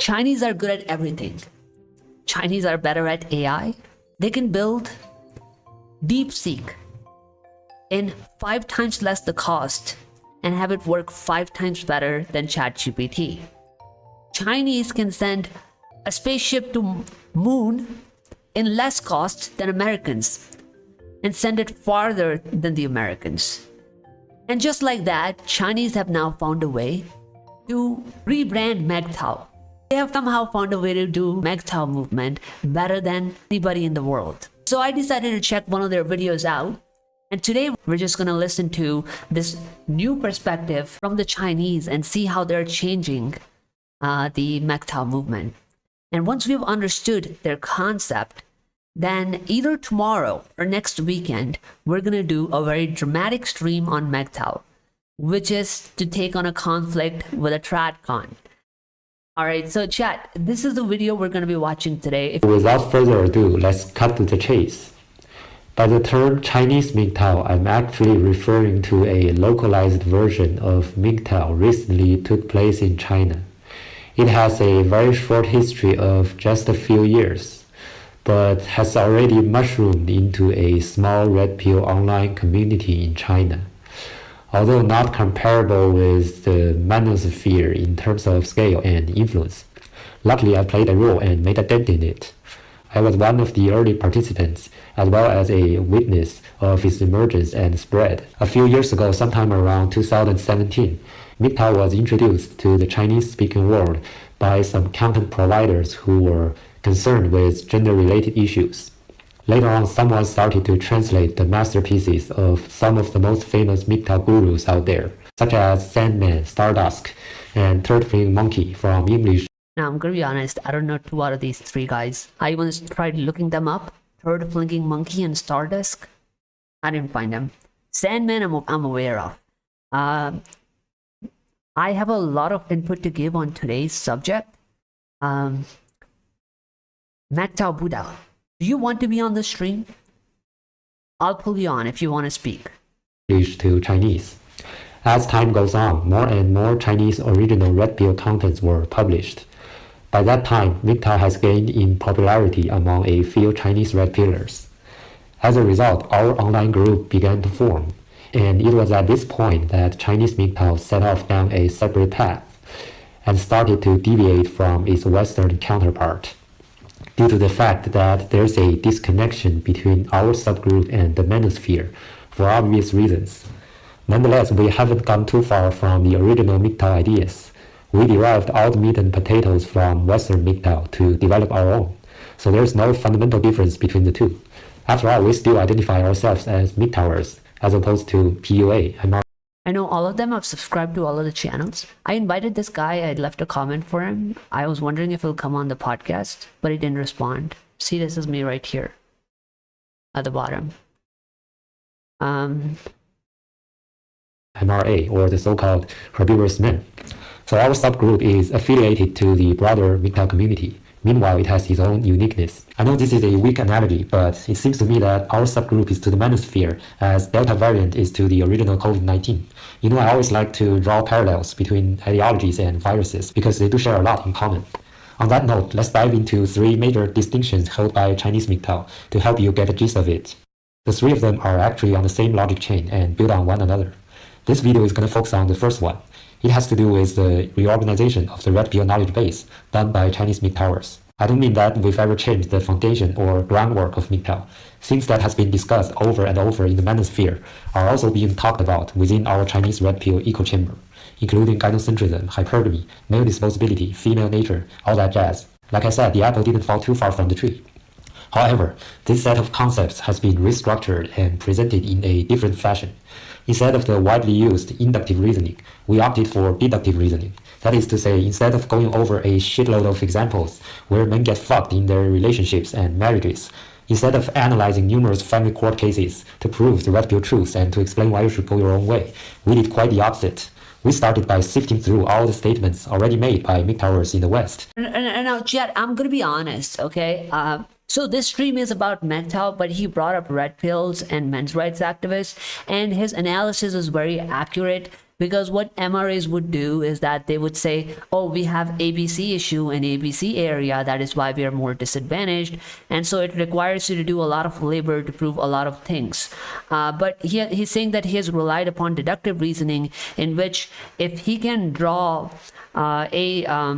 Chinese are good at everything. Chinese are better at AI. They can build DeepSeek in 5 times less the cost and have it work 5 times better than ChatGPT. Chinese can send a spaceship to moon in less cost than Americans and send it farther than the Americans. And just like that, Chinese have now found a way to rebrand MGTOW. They have somehow found a way to do MGTOW movement better than anybody in the world. So I decided to check one of their videos out. And today we're just going to listen to this new perspective from the Chinese and see how they're changing the MGTOW movement. And once we've understood their concept, then either tomorrow or next weekend, we're going to do a very dramatic stream on MGTOW, which is to take on a conflict with a TradCon. All right, so chat, this is the video we're going to be watching today. Without further ado, let's cut to the chase. By the term Chinese MGTOW, I'm actually referring to a localized version of MGTOW recently took place in China. It has a very short history of just a few years, but has already mushroomed into a small red pill online community in China. Although not comparable with the manosphere in terms of scale and influence, luckily I played a role and made a dent in it. I was one of the early participants, as well as a witness of its emergence and spread. A few years ago, sometime around 2017, MGTOW was introduced to the Chinese-speaking world by some content providers who were concerned with gender-related issues. Later on, someone started to translate the masterpieces of some of the most famous MGTOW gurus out there, such as Sandman, Stardust, and Third Flying Monkey from English. Now, I'm going to be honest, I don't know 2 out of these 3 guys. I even tried looking them up. Third Flying Monkey and Stardust. I didn't find them. Sandman, I'm aware of. I have a lot of input to give on today's subject. MGTOW Buddha. Do you want to be on the stream? I'll pull you on if you want to speak. English to Chinese. As time goes on, more and more Chinese original red pill contents were published. By that time, MGTOW has gained in popularity among a few Chinese red pillers. As a result, our online group began to form, and it was at this point that Chinese MGTOW set off down a separate path and started to deviate from its Western counterpart, due to the fact that there's a disconnection between our subgroup and the manosphere for obvious reasons. Nonetheless, we haven't gone too far from the original MGTOW ideas. We derived all the meat and potatoes from Western MGTOW to develop our own, so there's no fundamental difference between the two. After all, we still identify ourselves as MGTOWers, as opposed to PUA and I know all of them have subscribed to all of the channels. I invited this guy, I left a comment for him. I was wondering if he'll come on the podcast, but he didn't respond. See, this is me right here at the bottom. MRA, or the so-called herbivorous men. So our subgroup is affiliated to the broader MGTOW community. Meanwhile, it has its own uniqueness. I know this is a weak analogy, but it seems to me that our subgroup is to the manosphere as Delta variant is to the original COVID-19. You know, I always like to draw parallels between ideologies and viruses because they do share a lot in common. On that note, let's dive into 3 major distinctions held by Chinese MGTOW to help you get a gist of it. The 3 of them are actually on the same logic chain and build on one another. This video is going to focus on the first one. It has to do with the reorganization of the red pill knowledge base done by Chinese MGTOWers. I don't mean that we've ever changed the foundation or groundwork of MGTOW. Things that has been discussed over and over in the manosphere are also being talked about within our Chinese red pill echo chamber, including gynocentrism, hypergamy, male disposability, female nature, all that jazz. Like I said, the apple didn't fall too far from the tree. However, this set of concepts has been restructured and presented in a different fashion. Instead of the widely used inductive reasoning, we opted for deductive reasoning. That is to say, instead of going over a shitload of examples where men get fucked in their relationships and marriages, instead of analyzing numerous family court cases to prove the red pill truths and to explain why you should go your own way, we did quite the opposite. We started by sifting through all the statements already made by MGTOWers in the West. And now, Jet, I'm going to be honest, okay? So this stream is about MGTOW, but he brought up red pills and men's rights activists, and his analysis is very accurate. Because what MRAs would do is that they would say, oh, we have ABC issue in ABC area, that is why we are more disadvantaged, and so it requires you to do a lot of labor to prove a lot of things. But he's saying that he has relied upon deductive reasoning, in which if he can draw a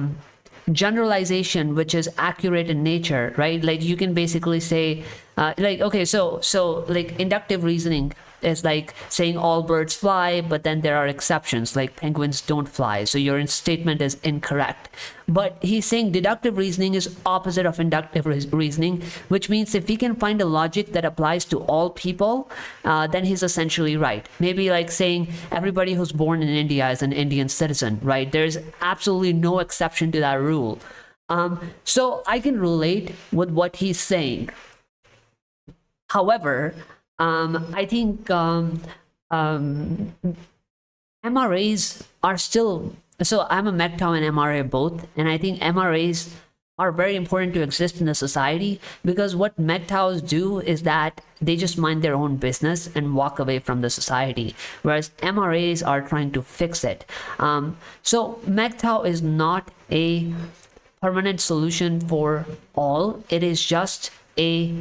generalization which is accurate in nature, right? Like you can basically say, like, okay, so like inductive reasoning is like saying all birds fly, but then there are exceptions, like penguins don't fly, so your statement is incorrect. But he's saying deductive reasoning is opposite of inductive reasoning, which means if he can find a logic that applies to all people, then he's essentially right. Maybe like saying everybody who's born in India is an Indian citizen, right? There's absolutely no exception to that rule. So I can relate with what he's saying. However, I think MRAs are still, so I'm a MGTOW and MRA both, and I think MRAs are very important to exist in the society, because what MGTOWs do is that they just mind their own business and walk away from the society, whereas MRAs are trying to fix it. So MGTOW is not a permanent solution for all. It is just a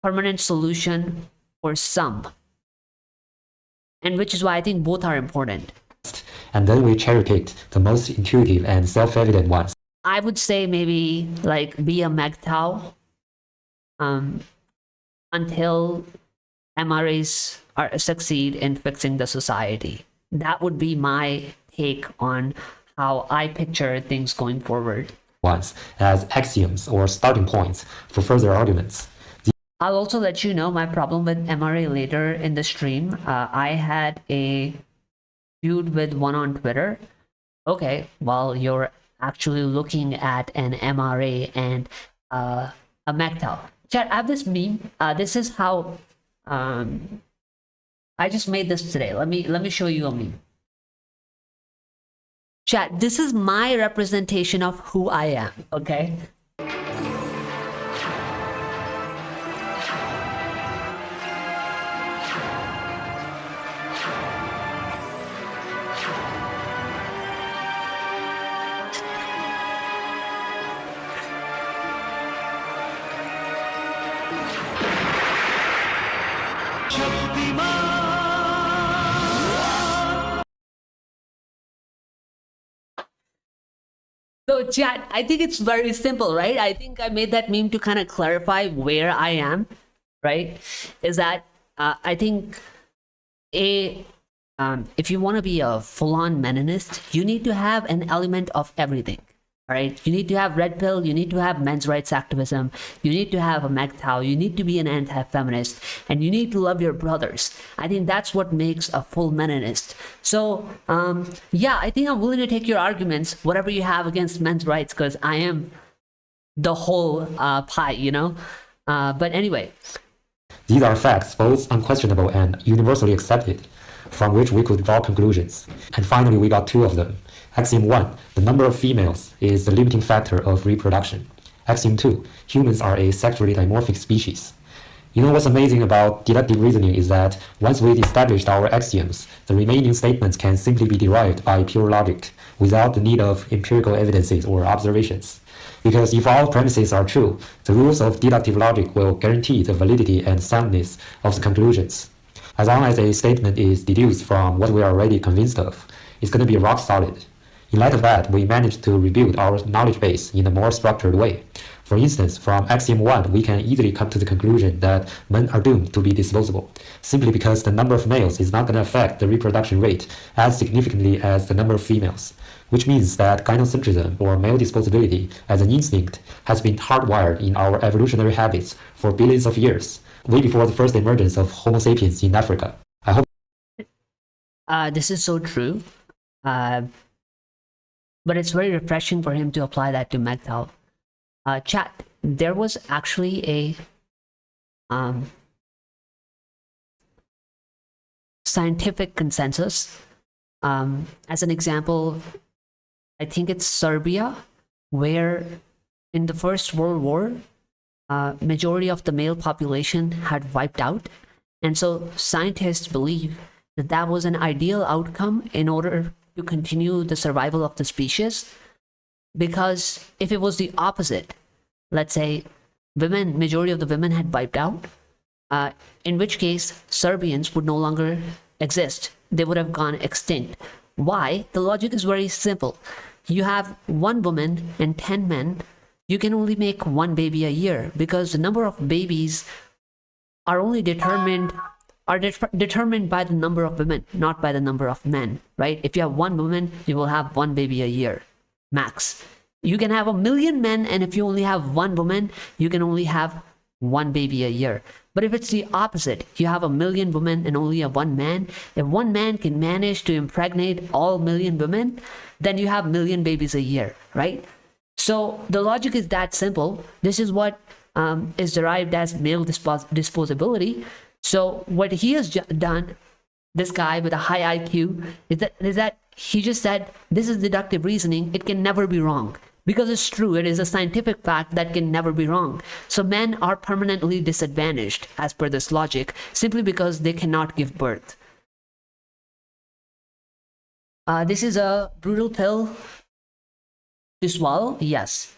permanent solution for some, and which is why I think both are important. And then we cherry-picked the most intuitive and self-evident ones. I would say maybe like be a MGTOW until MRAs succeed in fixing the society. That would be my take on how I picture things going forward. Ones as axioms or starting points for further arguments. I'll also let you know my problem with MRA later in the stream. I had a feud with one on Twitter. Okay, well, you're actually looking at an MRA and a MGTOW. Chat, I have this meme. This is how I just made this today. Let me show you a meme. Chat, this is my representation of who I am, okay? So chat, I think it's very simple, right? I think I made that meme to kind of clarify where I am, right? Is that I think if you want to be a full-on Meninist, you need to have an element of everything. All right, you need to have red pill, you need to have men's rights activism, you need to have a MGTOW, you need to be an anti-feminist, and you need to love your brothers. I think that's what makes a full Meninist. So yeah, I think I'm willing to take your arguments, whatever you have against men's rights, because I am the whole pie, you know? But anyway. These are facts, both unquestionable and universally accepted, from which we could draw conclusions. And finally, we got two of them. Axiom 1, the number of females is the limiting factor of reproduction. Axiom 2, humans are a sexually dimorphic species. You know what's amazing about deductive reasoning is that once we've established our axioms, the remaining statements can simply be derived by pure logic, without the need of empirical evidences or observations. Because if all premises are true, the rules of deductive logic will guarantee the validity and soundness of the conclusions. As long as a statement is deduced from what we are already convinced of, it's going to be rock solid. In light of that, we managed to rebuild our knowledge base in a more structured way. For instance, from Axiom 1, we can easily come to the conclusion that men are doomed to be disposable, simply because the number of males is not going to affect the reproduction rate as significantly as the number of females, which means that gynocentrism, or male disposability, as an instinct, has been hardwired in our evolutionary habits for billions of years, way before the first emergence of Homo sapiens in Africa. I hope this is so true. But it's very refreshing for him to apply that to MGTOW. Chat, there was actually a scientific consensus. As an example, I think it's Serbia, where in the First World War, majority of the male population had wiped out. And so scientists believe that that was an ideal outcome in order to continue the survival of the species. Because if it was the opposite, let's say majority of the women had wiped out, in which case Serbians would no longer exist. They would have gone extinct. Why? The logic is very simple. You have one woman and 10 men, you can only make one baby a year, because the number of babies are only determined by the number of women, not by the number of men, right? If you have one woman, you will have one baby a year, max. You can have 1 million men, and if you only have one woman, you can only have one baby a year. But if it's the opposite, you have 1 million women and only a one man, if one man can manage to impregnate all 1 million women, then you have 1 million babies a year, right? So the logic is that simple. This is what is derived as male disposability. So what he has done, this guy with a high IQ, is that he just said, this is deductive reasoning. It can never be wrong. Because it's true, it is a scientific fact that can never be wrong. So men are permanently disadvantaged as per this logic, simply because they cannot give birth. This is a brutal pill to swallow, yes.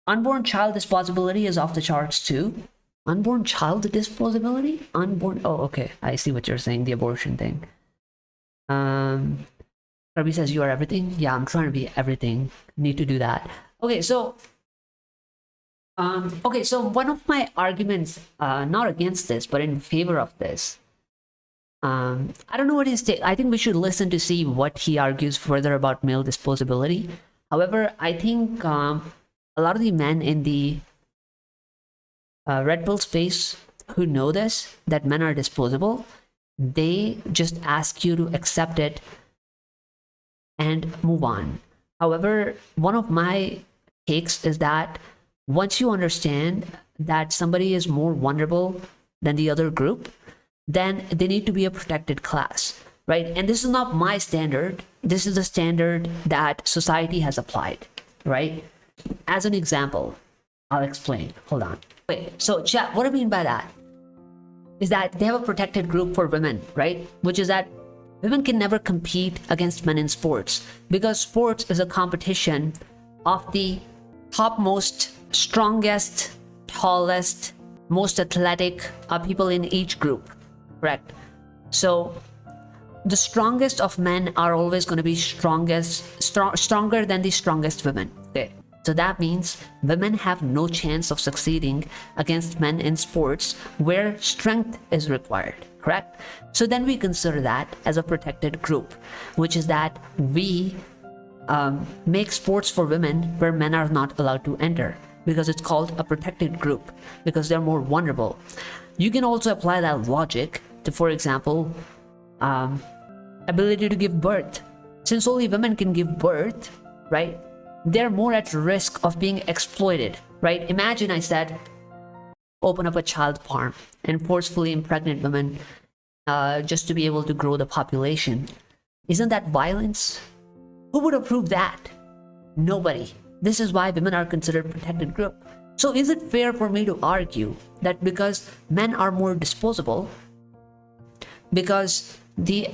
Unborn child disposability is off the charts too. Unborn child disposability? Oh, okay. I see what you're saying, the abortion thing. Kirby says you are everything. Yeah, I'm trying to be everything. Need to do that. Okay, so one of my arguments, not against this, but in favor of this. I don't know what his take. I think we should listen to see what he argues further about male disposability. However, I think a lot of the men in the red pill space who know this, that men are disposable, they just ask you to accept it and move on. However, one of my takes is that once you understand that somebody is more vulnerable than the other group, then they need to be a protected class, right? And this is not my standard. This is the standard that society has applied, right? As an example, I'll explain. Hold on. Wait, so chat, what I mean by that is that they have a protected group for women, right? Which is that women can never compete against men in sports, because sports is a competition of the topmost, strongest, tallest, most athletic people in each group, correct? So the strongest of men are always going to be stronger than the strongest women. Okay. So that means women have no chance of succeeding against men in sports where strength is required, correct? So then we consider that as a protected group, which is that we make sports for women where men are not allowed to enter, because it's called a protected group, because they're more vulnerable. You can also apply that logic to, for example, ability to give birth. Since only women can give birth, right? They're more at risk of being exploited, right? Imagine I said, open up a child farm and forcefully impregnate women just to be able to grow the population. Isn't that violence? Who would approve that? Nobody. This is why women are considered protected group. So is it fair for me to argue that because men are more disposable, because the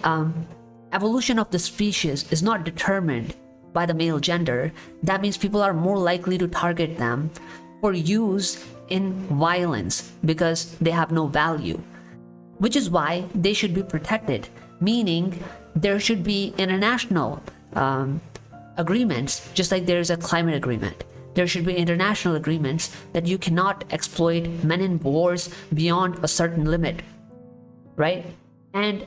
evolution of the species is not determined by the male gender, that means people are more likely to target them for use in violence because they have no value, which is why they should be protected, meaning there should be international agreements, just like there is a climate agreement. There should be international agreements that you cannot exploit men in wars beyond a certain limit, right? And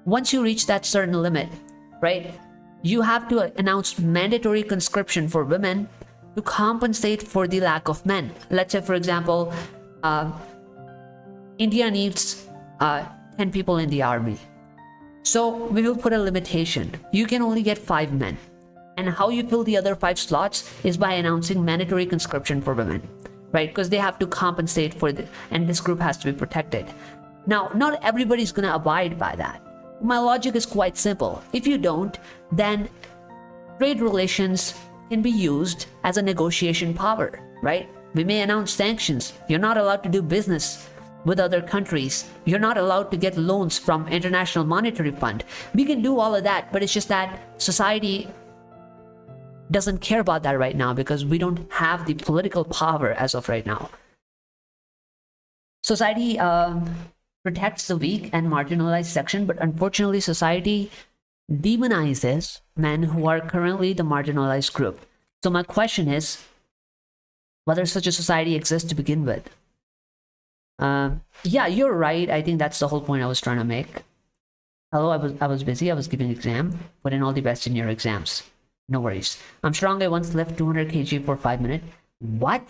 once you reach that certain limit, right, you have to announce mandatory conscription for women to compensate for the lack of men. Let's say, for example, India needs 10 people in the army. So we will put a limitation. You can only get 5 men. And how you fill the other 5 slots is by announcing mandatory conscription for women, right? Because they have to compensate for and this group has to be protected. Now, not everybody's going to abide by that. My logic is quite simple. If you don't, then trade relations can be used as a negotiation power, right? We may announce sanctions. You're not allowed to do business with other countries. You're not allowed to get loans from International Monetary Fund. We can do all of that, but it's just that society doesn't care about that right now because we don't have the political power as of right now. Society protects the weak and marginalized section, but unfortunately society demonizes men who are currently the marginalized group. So my question is whether such a society exists to begin with. Yeah, you're right. I think that's the whole point I was trying to make. Hello, I was busy. I was giving exam. Put in all the best in your exams. No worries. I'm strong. I once left 200 kg for 5 minutes. What?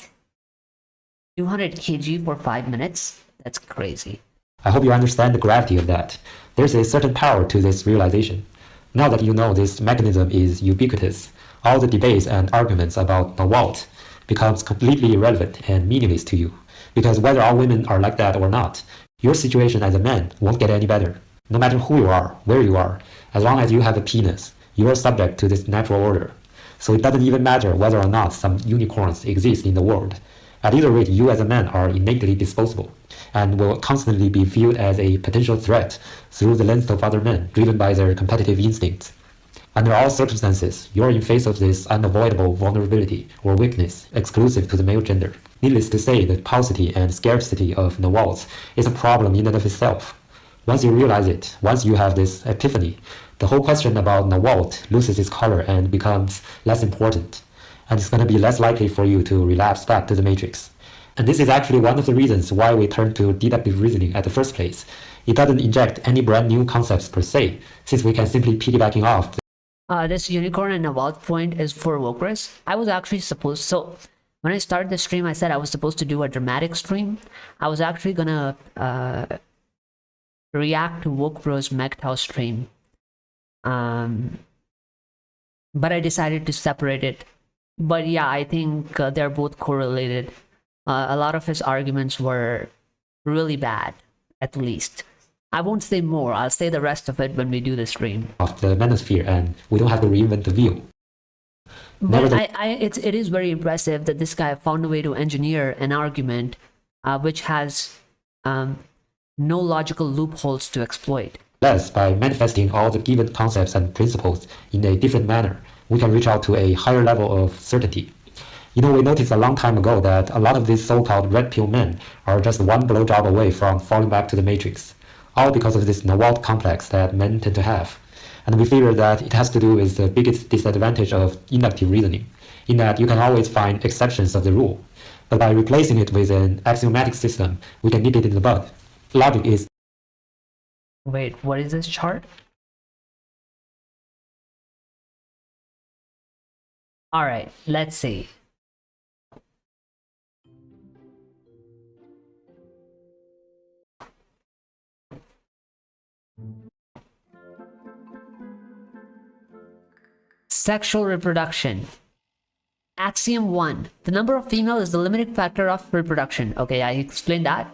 200 kg for 5 minutes? That's crazy. I hope you understand the gravity of that. There's a certain power to this realization. Now that you know this mechanism is ubiquitous, all the debates and arguments about the what becomes completely irrelevant and meaningless to you. Because whether all women are like that or not, your situation as a man won't get any better. No matter who you are, where you are, as long as you have a penis, you are subject to this natural order. So it doesn't even matter whether or not some unicorns exist in the world. At either rate, you as a man are innately disposable and will constantly be viewed as a potential threat through the lens of other men driven by their competitive instincts. Under all circumstances, you are in face of this unavoidable vulnerability or weakness exclusive to the male gender. Needless to say, the paucity and scarcity of the walls is a problem in and of itself. Once you realize it, once you have this epiphany, the whole question about the vault loses its color and becomes less important. And it's going to be less likely for you to relapse back to the matrix. And this is actually one of the reasons why we turn to deductive reasoning at the first place. It doesn't inject any brand new concepts per se, since we can simply piggybacking off. This unicorn and vault point is for wokers. I was actually supposed, so when I started the stream, I said I was supposed to do a dramatic stream. I was actually gonna react to Woke Bros MGTOW stream. But I decided to separate it. But yeah, I think they're both correlated. A lot of his arguments were really bad, at least. I won't say more. I'll say the rest of it when we do the stream. Of the manosphere, and we don't have to reinvent the wheel. But it is very impressive that this guy found a way to engineer an argument which has no logical loopholes to exploit. Thus, by manifesting all the given concepts and principles in a different manner, we can reach out to a higher level of certainty. You know, we noticed a long time ago that a lot of these so-called red pill men are just one blowjob away from falling back to the matrix, all because of this Nawalt complex that men tend to have. And we figure that it has to do with the biggest disadvantage of inductive reasoning, in that you can always find exceptions of the rule. But by replacing it with an axiomatic system, we can nip it in the bud. Logic is... Wait, what is this chart? Alright, let's see. Sexual reproduction. Axiom 1. The number of female is the limiting factor of reproduction. Okay, I explained that.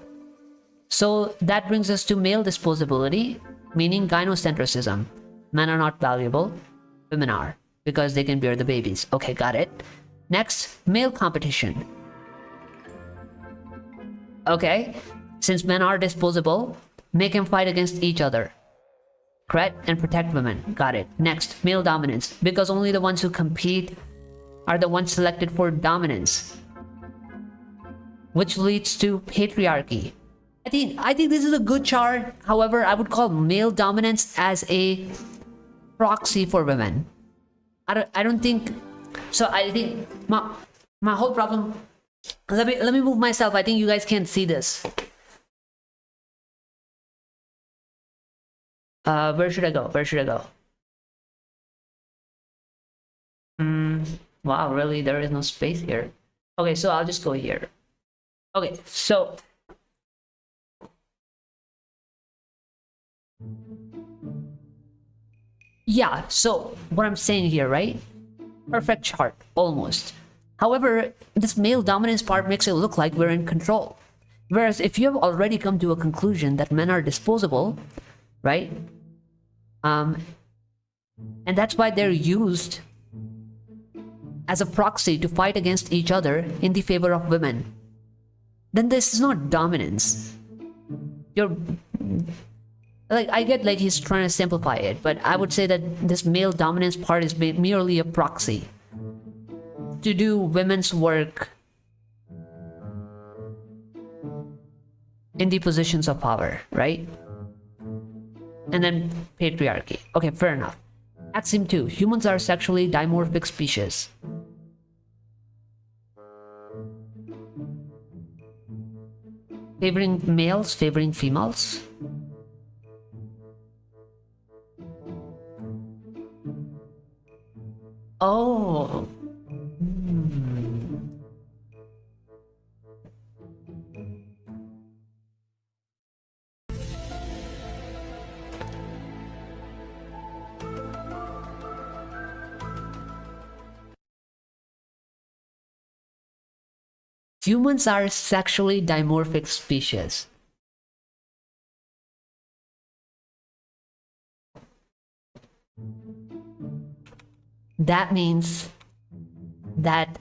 So that brings us to male disposability, meaning gynocentrism. Men are not valuable, women are, because they can bear the babies. Okay, got it. Next, male competition. Okay, since men are disposable, make them fight against each other. Correct? And protect women. Got it. Next, male dominance, because only the ones who compete are the ones selected for dominance, which leads to patriarchy. I think this is a good chart. However, I would call male dominance as a proxy for women. I don't think so. I think my whole problem. Let me move myself. I think you guys can't see this. Where should I go? Where should I go? Wow, really? There is no space here. Okay, so I'll just go here. Okay, so yeah, so what I'm saying here, right? Perfect chart, almost. However, this male dominance part makes it look like we're in control. Whereas if you have already come to a conclusion that men are disposable, right? And that's why they're used as a proxy to fight against each other in the favor of women. Then this is not dominance. you're like, I get like he's trying to simplify it, but I would say that this male dominance part is merely a proxy to do women's work in the positions of power, right? And then patriarchy. Okay, fair enough. Axiom 2. Humans are sexually dimorphic species. Favoring males, favoring females. Oh. Humans are sexually dimorphic species. That means that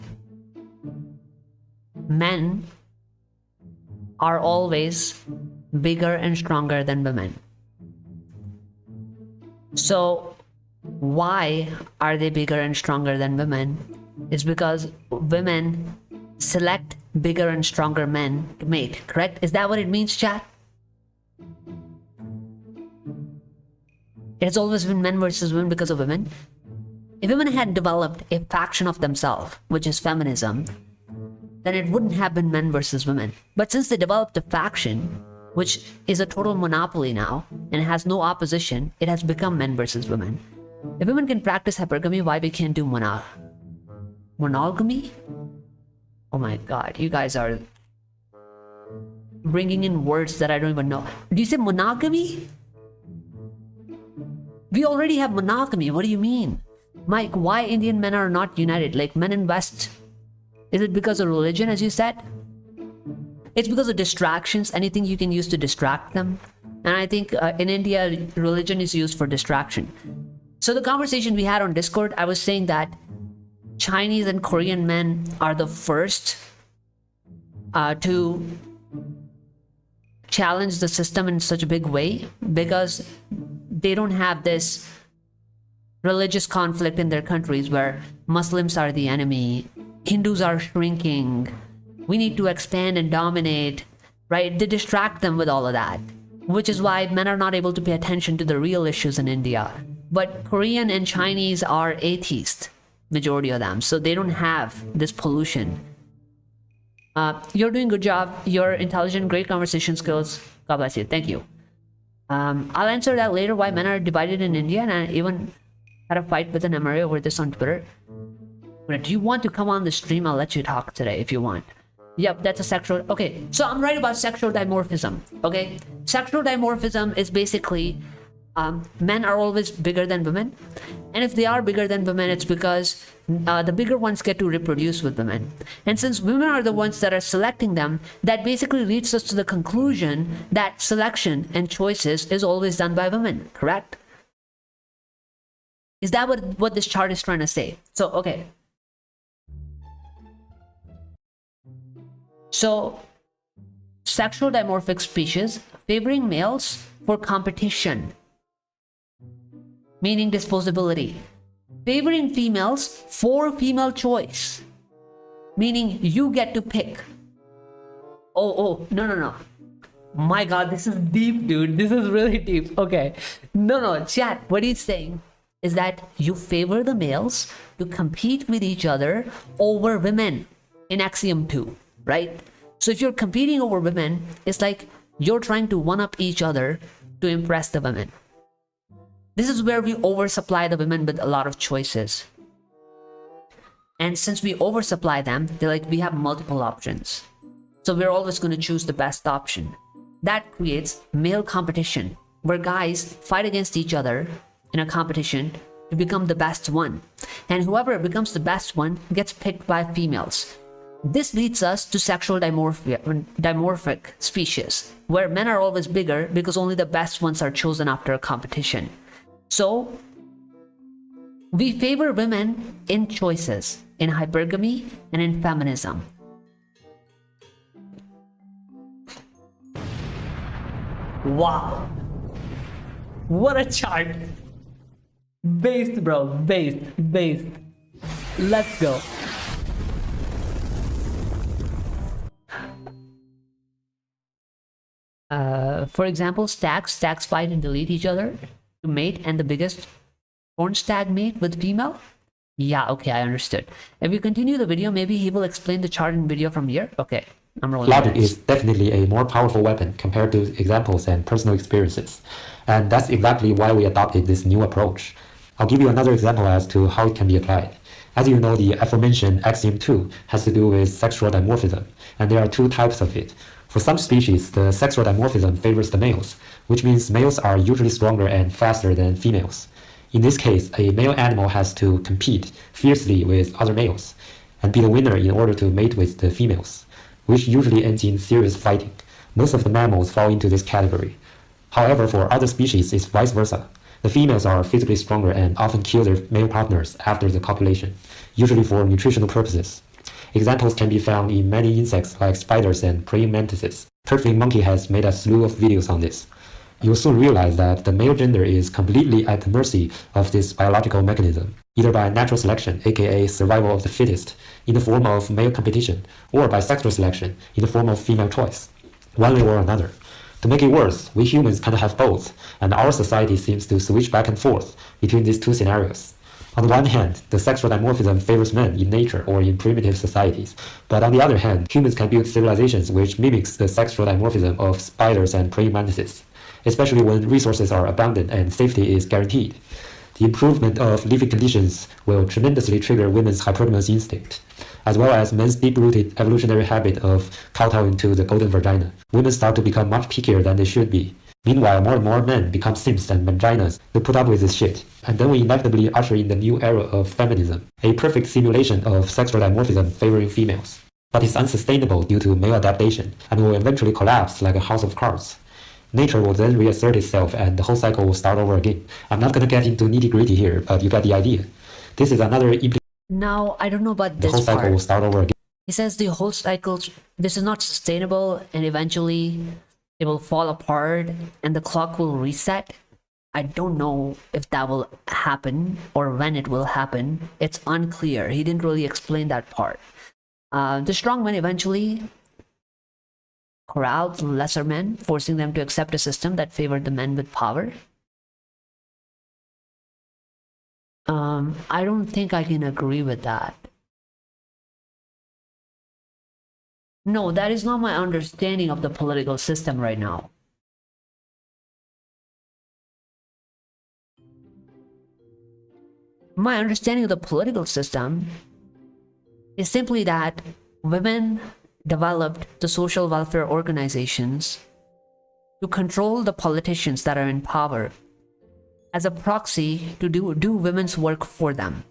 men are always bigger and stronger than women. So why are they bigger and stronger than women? It's because women select bigger and stronger men to mate, correct? Is that what it means, chat? It's always been men versus women because of women. If women had developed a faction of themselves, which is feminism, then it wouldn't have been men versus women. But since they developed a faction, which is a total monopoly now and has no opposition, it has become men versus women. If women can practice hypergamy, why we can't do monogamy? Oh my god, you guys are bringing in words that I don't even know. Do you say monogamy? We already have monogamy. What do you mean? Mike, why Indian men are not united? Like men in West. Is it because of religion, as you said? It's because of distractions, anything you can use to distract them. And I think in India, religion is used for distraction. So the conversation we had on Discord, I was saying that Chinese and Korean men are the first to challenge the system in such a big way because they don't have this religious conflict in their countries where Muslims are the enemy, Hindus are shrinking, we need to expand and dominate, right? They distract them with all of that, which is why men are not able to pay attention to the real issues in India. But Korean and Chinese are atheist, majority of them, so they don't have this pollution. You're doing a good job. You're intelligent, great conversation skills. God bless you. Thank you. I'll answer that later, why men are divided in India, and I even had a fight with an MRA over this on Twitter. But do you want to come on the stream? I'll let you talk today if you want. Yep, that's a sexual... Okay, so I'm right about sexual dimorphism, okay? Sexual dimorphism is basically men are always bigger than women. And if they are bigger than women, it's because the bigger ones get to reproduce with women. And since women are the ones that are selecting them, that basically leads us to the conclusion that selection and choices is always done by women, correct? Is that what this chart is trying to say? So, okay. So, sexual dimorphic species favoring males for competition, meaning disposability. Favoring females for female choice, meaning you get to pick. Oh, no. My god, this is deep, dude. This is really deep. Okay. No, chat, what he's saying is that you favor the males to compete with each other over women in Axiom 2, right? So if you're competing over women, it's like you're trying to one-up each other to impress the women. This is where we oversupply the women with a lot of choices. And since we oversupply them, they're like, we have multiple options. So we're always going to choose the best option. That creates male competition, where guys fight against each other in a competition to become the best one. And whoever becomes the best one gets picked by females. This leads us to sexual dimorphic species, where men are always bigger because only the best ones are chosen after a competition. So, we favor women in choices, in hypergamy and in feminism. Wow. What a chart. Based, bro. Based. Let's go. For example, stacks fight and delete each other to mate, and the biggest porn stag mate with female. Yeah, okay, I understood. If we continue the video, maybe he will explain the chart in video from here. Okay, I'm rolling. Logic is definitely a more powerful weapon compared to examples and personal experiences. And that's exactly why we adopted this new approach. I'll give you another example as to how it can be applied. As you know, the aforementioned axiom 2 has to do with sexual dimorphism, and there are two types of it. For some species, the sexual dimorphism favors the males, which means males are usually stronger and faster than females. In this case, a male animal has to compete fiercely with other males and be the winner in order to mate with the females, which usually ends in serious fighting. Most of the mammals fall into this category. However, for other species, it's vice versa. The females are physically stronger and often kill their male partners after the copulation, usually for nutritional purposes. Examples can be found in many insects like spiders and praying mantises. Turtling Monkey has made a slew of videos on this. You'll soon realize that the male gender is completely at the mercy of this biological mechanism, either by natural selection, aka survival of the fittest, in the form of male competition, or by sexual selection, in the form of female choice, one way or another. To make it worse, we humans kind of have both, and our society seems to switch back and forth between these two scenarios. On the one hand, the sexual dimorphism favors men in nature or in primitive societies, but on the other hand, humans can build civilizations which mimics the sexual dimorphism of spiders and praying mantises, especially when resources are abundant and safety is guaranteed. The improvement of living conditions will tremendously trigger women's hypergamous instinct, as well as men's deep-rooted evolutionary habit of kowtowing to the golden vagina. Women start to become much pickier than they should be. Meanwhile, more and more men become simps and vaginas to put up with this shit. And then we inevitably usher in the new era of feminism, a perfect simulation of sexual dimorphism favoring females. But it's unsustainable due to male adaptation, and will eventually collapse like a house of cards. Nature will then reassert itself and the whole cycle will start over again. I'm not going to get into nitty-gritty here, but you get the idea. This is another implication. Now, I don't know about this The whole cycle part. will start over again. He says the whole cycle, this is not sustainable, and eventually it will fall apart and the clock will reset. I don't know if that will happen or when it will happen. It's unclear. He didn't really explain that part. The strong men eventually corralled lesser men, forcing them to accept a system that favored the men with power. I don't think I can agree with that. No, that is not my understanding of the political system right now. My understanding of the political system is simply that women developed the social welfare organizations to control the politicians that are in power as a proxy to do women's work for them.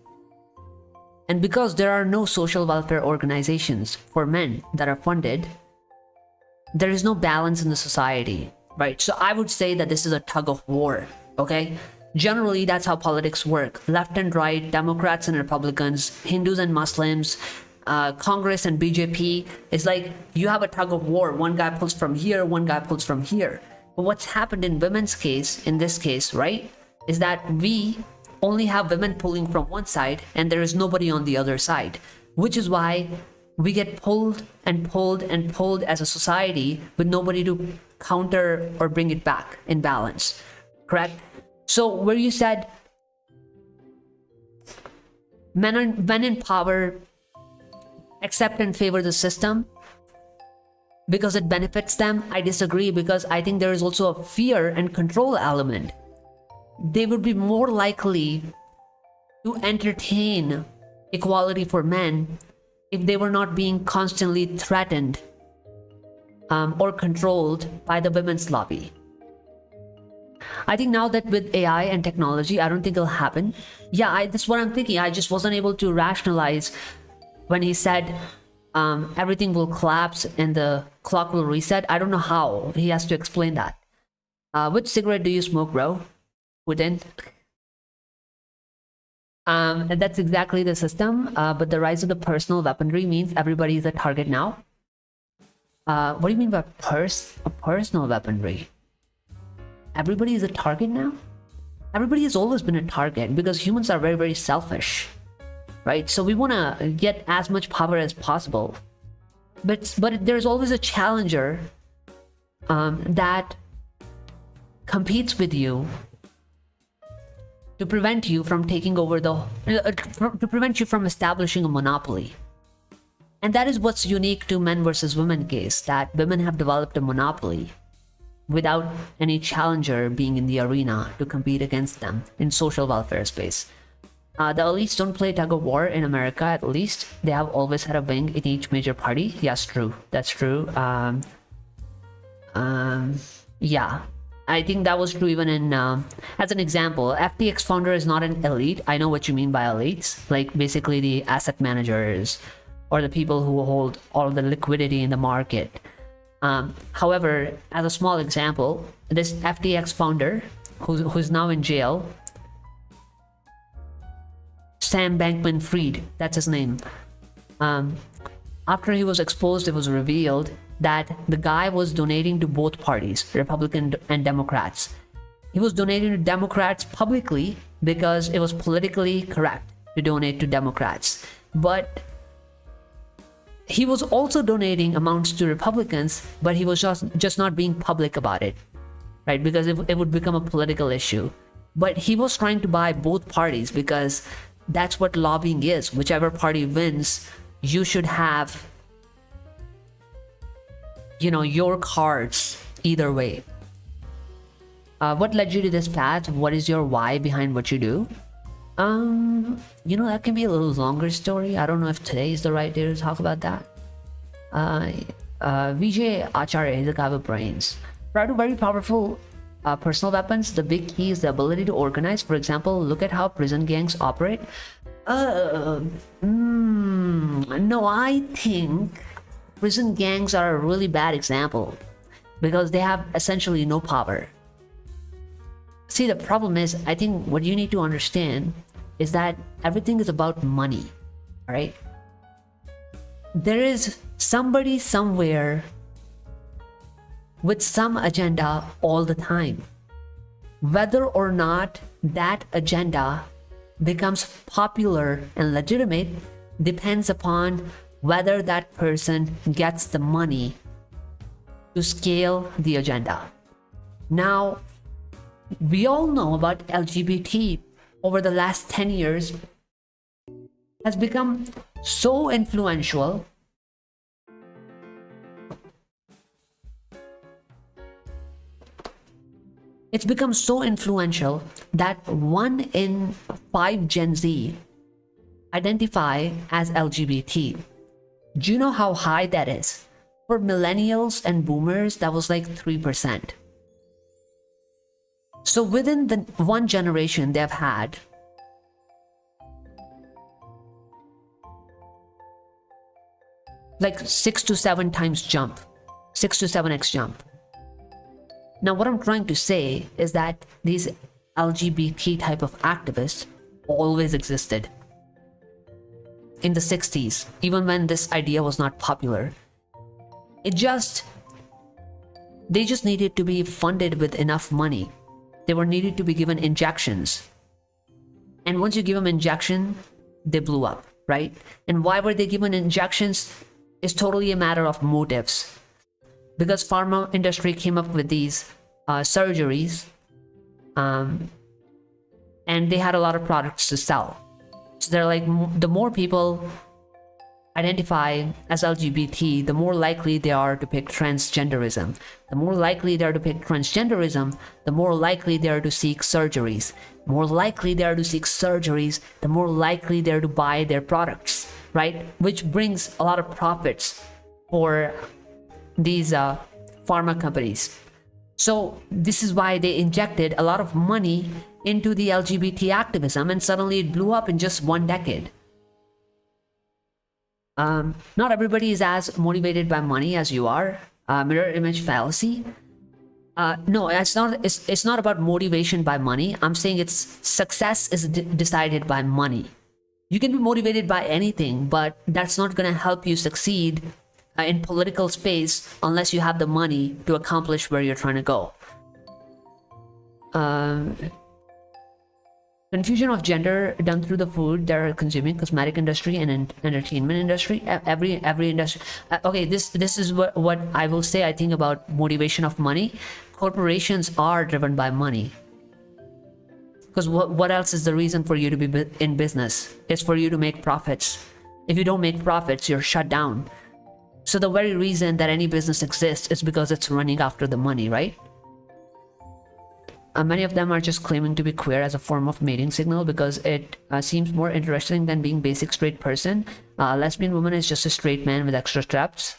And because there are no social welfare organizations for men that are funded, there is no balance in the society, right? So I would say that this is a tug of war, okay? Generally, that's how politics work. Left and right, Democrats and Republicans, Hindus and Muslims, Congress and BJP. It's like you have a tug of war. One guy pulls from here, one guy pulls from here. But what's happened in women's case, in this case, right, is that we only have women pulling from one side and there is nobody on the other side, which is why we get pulled and pulled and pulled as a society with nobody to counter or bring it back in balance, correct? So where you said men in power accept and favor the system because it benefits them, I disagree, because I think there is also a fear and control element. They would be more likely to entertain equality for men if they were not being constantly threatened or controlled by the women's lobby. I think now that with AI and technology, I don't think it'll happen. Yeah, that's what I'm thinking. I just wasn't able to rationalize when he said everything will collapse and the clock will reset. I don't know how. He has to explain that. Which cigarette do you smoke, bro? Wouldn't. And that's exactly the system. But the rise of the personal weaponry means everybody is a target now. What do you mean by personal weaponry? everybody is a target now? Everybody has always been a target because humans are very, very selfish, right? So we want to get as much power as possible. But there's always a challenger that competes with you to prevent you from taking over to prevent you from establishing a monopoly. And that is what's unique to men versus women case, that women have developed a monopoly without any challenger being in the arena to compete against them in social welfare space. The elites don't play tug of war in America, at least. They have always had a wing in each major party. Yes, true. That's true. Yeah. I think that was true even in, as an example, FTX founder is not an elite. I know what you mean by elites, like basically the asset managers or the people who hold all the liquidity in the market. However, as a small example, this FTX founder who's now in jail, Sam Bankman-Fried, that's his name. After he was exposed, it was revealed that the guy was donating to both parties, Republican and Democrats. He was donating to Democrats publicly because it was politically correct to donate to Democrats. But he was also donating amounts to Republicans, but he was just not being public about it, right? Because it would become a political issue. But he was trying to buy both parties because that's what lobbying is. Whichever party wins, you should have, your cards either way. What led you to this path? What is your why behind what you do? That can be a little longer story. I don't know if today is the right day to talk about that. Vijay Acharya is a guy with brains. Prior to very powerful personal weapons, the big key is the ability to organize. For example, look at how prison gangs operate. No, I think prison gangs are a really bad example because they have essentially no power. See, the problem is, I think what you need to understand is that everything is about money, all right? There is somebody somewhere with some agenda all the time. Whether or not that agenda becomes popular and legitimate depends upon whether that person gets the money to scale the agenda. Now, we all know about LGBT over the last 10 years has become so influential it's become so influential that 1 in 5 Gen Z identify as LGBT. Do you know how high that is? For millennials and boomers, that was like 3%. So within the one generation, they've had like 6 to 7 times jump, 6 to 7x jump. Now, what I'm trying to say is that these LGBT type of activists always existed. In the 60s, even when this idea was not popular, they just needed to be funded with enough money. They were needed to be given injections. And once you give them injection, they blew up, right? And why were they given injections is totally a matter of motives. Because pharma industry came up with these surgeries, and they had a lot of products to sell. So they're like, the more people identify as LGBT, the more likely they are to pick transgenderism. The more likely they are to pick transgenderism, the more likely they are to seek surgeries. More likely they are to seek surgeries, the more likely they are to buy their products, right? Which brings a lot of profits for these pharma companies. So this is why they injected a lot of money into the LGBT activism, and suddenly it blew up in just 1 decade. Not everybody is as motivated by money as you are. Mirror image fallacy. No, it's not. It's not about motivation by money. I'm saying it's success is decided by money. You can be motivated by anything, but that's not going to help you succeed in political space unless you have the money to accomplish where you're trying to go. Confusion of gender done through the food they're consuming, cosmetic industry and entertainment industry. Every industry. Okay, this is what I will say. I think about motivation of money. Corporations are driven by money. Because what else is the reason for you to be in business? It's for you to make profits. If you don't make profits, you're shut down. So the very reason that any business exists is because it's running after the money, right? Many of them are just claiming to be queer as a form of mating signal because it seems more interesting than being basic straight person. Lesbian woman is just a straight man with extra steps.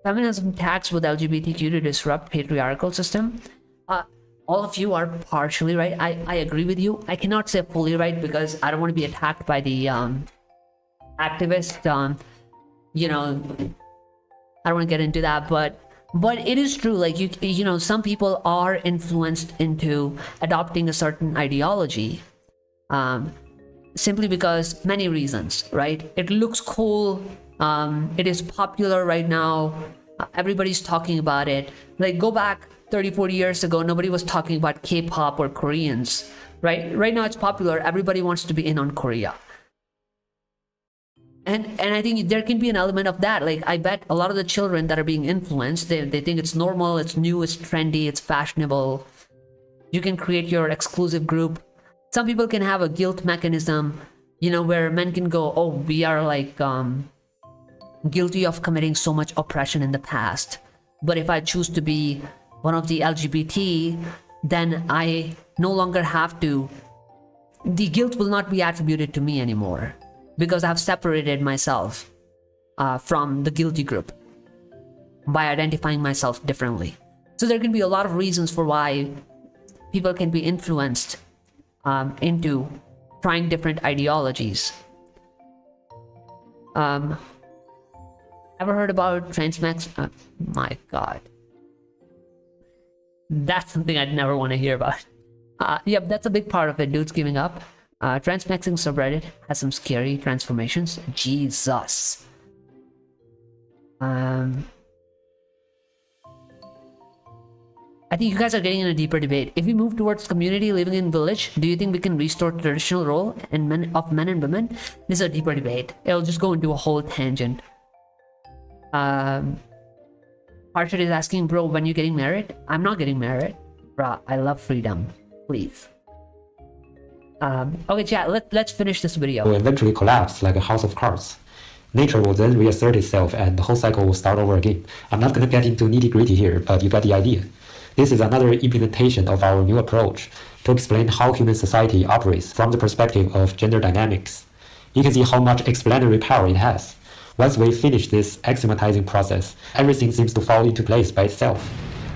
Feminism tags with LGBTQ to disrupt patriarchal system. All of you are partially right. I agree with you. I cannot say fully right because I don't want to be attacked by the activist. You know, I don't want to get into that, but it is true. Like you know, some people are influenced into adopting a certain ideology, simply because many reasons, right? It looks cool. It is popular right now. Everybody's talking about it. Like go back 30-40 years ago, nobody was talking about K-pop or Koreans, right? Right now it's popular. Everybody wants to be in on Korea. And I think there can be an element of that. Like I bet a lot of the children that are being influenced, they think it's normal, it's new, it's trendy, it's fashionable. You can create your exclusive group. Some people can have a guilt mechanism, you know, where men can go, oh, we are like guilty of committing so much oppression in the past. But if I choose to be one of the LGBT, then I no longer have to, the guilt will not be attributed to me anymore. Because I've separated myself from the guilty group by identifying myself differently. So there can be a lot of reasons for why people can be influenced into trying different ideologies. Ever heard about transmax? My God. That's something I'd never want to hear about. Yep, that's a big part of it. Dudes giving up. Transmaxing subreddit has some scary transformations. Jesus. I think you guys are getting in a deeper debate. If we move towards community living in village, do you think we can restore traditional role of men and women? This is a deeper debate. It'll just go into a whole tangent. Harshad is asking, bro, when you getting married? I'm not getting married. Bruh, I love freedom. Please. Okay, chat, let's finish this video. Will eventually collapse like a house of cards. Nature will then reassert itself and the whole cycle will start over again. I'm not going to get into nitty-gritty here, but you got the idea. This is another implementation of our new approach to explain how human society operates from the perspective of gender dynamics. You can see how much explanatory power it has. Once we finish this axiomatizing process, everything seems to fall into place by itself.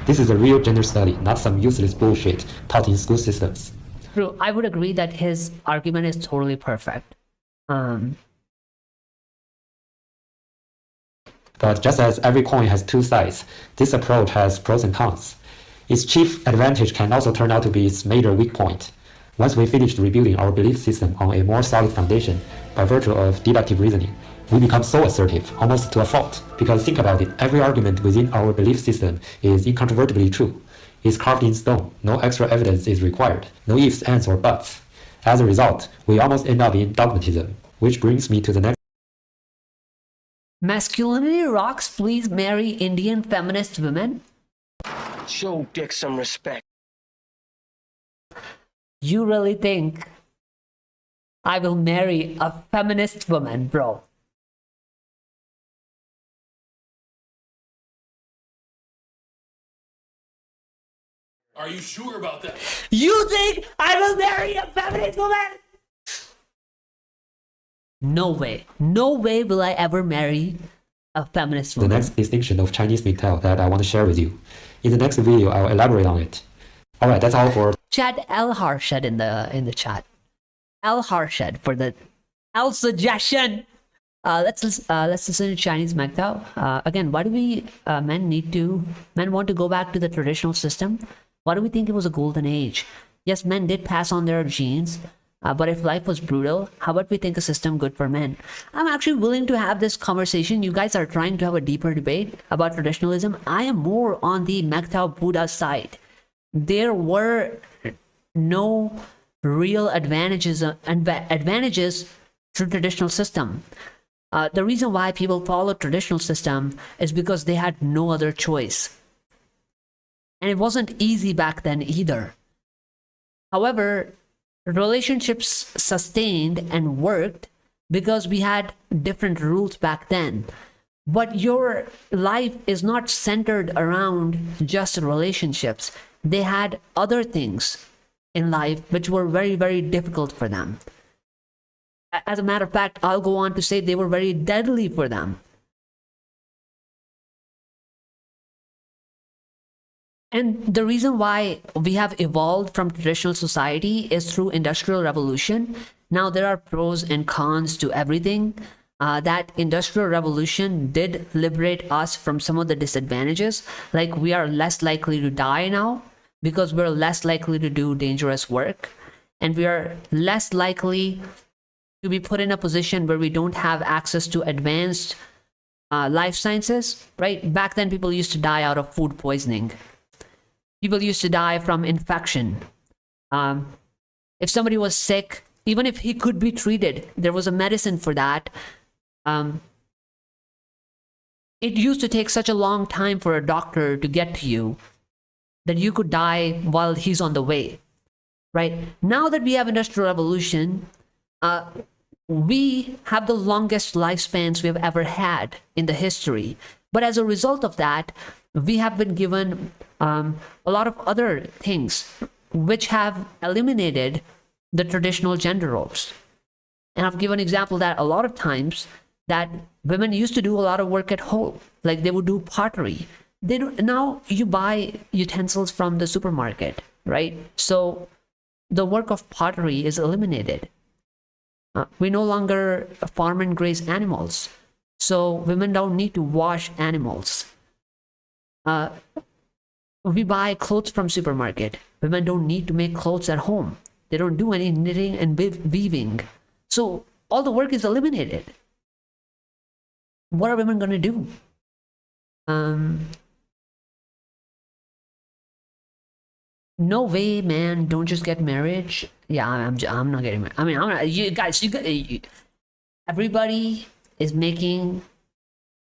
This is a real gender study, not some useless bullshit taught in school systems. True, I would agree that his argument is totally perfect. But just as every coin has two sides, this approach has pros and cons. Its chief advantage can also turn out to be its major weak point. Once we finish rebuilding our belief system on a more solid foundation by virtue of deductive reasoning, we become so assertive, almost to a fault. Because think about it, every argument within our belief system is incontrovertibly true. It's carved in stone, no extra evidence is required, no ifs, ands, or buts. As a result, we almost end up in dogmatism, which brings me to the next. Masculinity rocks, please marry Indian feminist women. Show Dick some respect. You really think I will marry a feminist woman, bro? Are you sure about that? You think I will marry a feminist woman? No way. No way will I ever marry a feminist woman. The next distinction of Chinese MGTOW that I want to share with you. In the next video, I'll elaborate on it. Alright, that's all for Chat L Harshad in the chat. L Harshad for the L suggestion. Let's listen to Chinese MGTOW. Again, why do we men want to go back to the traditional system? Why do we think it was a golden age? Yes, men did pass on their genes, but if life was brutal, how about we think a system good for men? I'm actually willing to have this conversation. You guys are trying to have a deeper debate about traditionalism. I am more on the MGTOW Buddha side. there were no real advantages to traditional system. The reason why people follow traditional system is because they had no other choice. And it wasn't easy back then either. However, relationships sustained and worked because we had different rules back then. But your life is not centered around just relationships. They had other things in life which were very, very difficult for them. As a matter of fact, I'll go on to say they were very deadly for them. And the reason why we have evolved from traditional society is through industrial revolution. Now there are pros and cons to everything. That industrial revolution did liberate us from some of the disadvantages. Like we are less likely to die now because we're less likely to do dangerous work. And we are less likely to be put in a position where we don't have access to advanced life sciences, right? Back then, people used to die out of food poisoning. People used to die from infection. If somebody was sick, even if he could be treated, there was a medicine for that. It used to take such a long time for a doctor to get to you that you could die while he's on the way, right? Now that we have industrial revolution, we have the longest lifespans we have ever had in the history. But as a result of that, we have been given a lot of other things which have eliminated the traditional gender roles. And I've given an example that a lot of times that women used to do a lot of work at home, like they would do pottery. They do, now you buy utensils from the supermarket, right? So the work of pottery is eliminated. We no longer farm and graze animals, so women don't need to wash animals. We buy clothes from supermarket. Women don't need to make clothes at home. They don't do any knitting and weaving. So all the work is eliminated. What are women going to do? No way, man. Don't just get married. Yeah, I'm not getting married. I mean, I'm not, you guys, everybody is making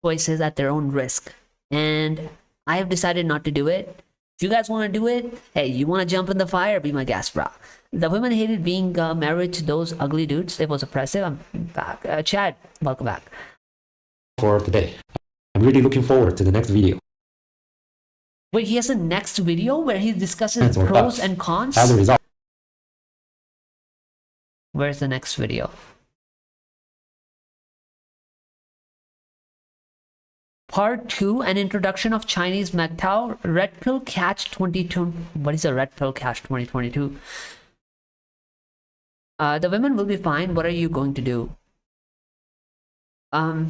choices at their own risk. And I have decided not to do it. If you guys want to do it, hey, you want to jump in the fire, be my guest, bro. The women hated being married to those ugly dudes. It was oppressive. I'm back. Chad, welcome back. For today. I'm really looking forward to the next video. Wait, he has a next video where he discusses pros and cons? As a result, Where's the next video? Part 2, an introduction of Chinese MGTOW, Red Pill Catch 22. What is a Red Pill Catch 2022? The women will be fine. What are you going to do? I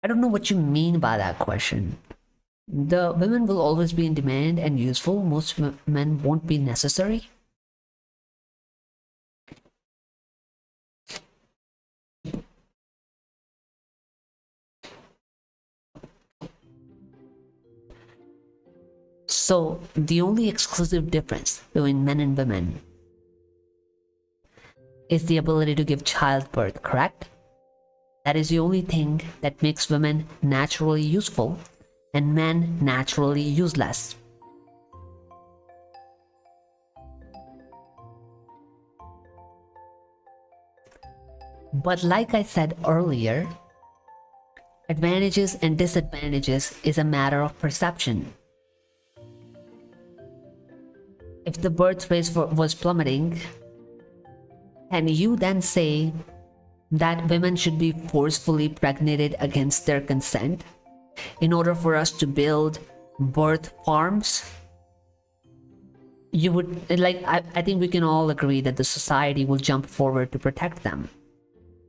don't know what you mean by that question. The women will always be in demand and useful. Most men won't be necessary. So the only exclusive difference between men and women is the ability to give childbirth, correct? That is the only thing that makes women naturally useful and men naturally useless. But like I said earlier, advantages and disadvantages is a matter of perception. If the birth rate was plummeting, can you then say that women should be forcefully pregnated against their consent in order for us to build birth farms? You would, like, I think we can all agree that the society will jump forward to protect them.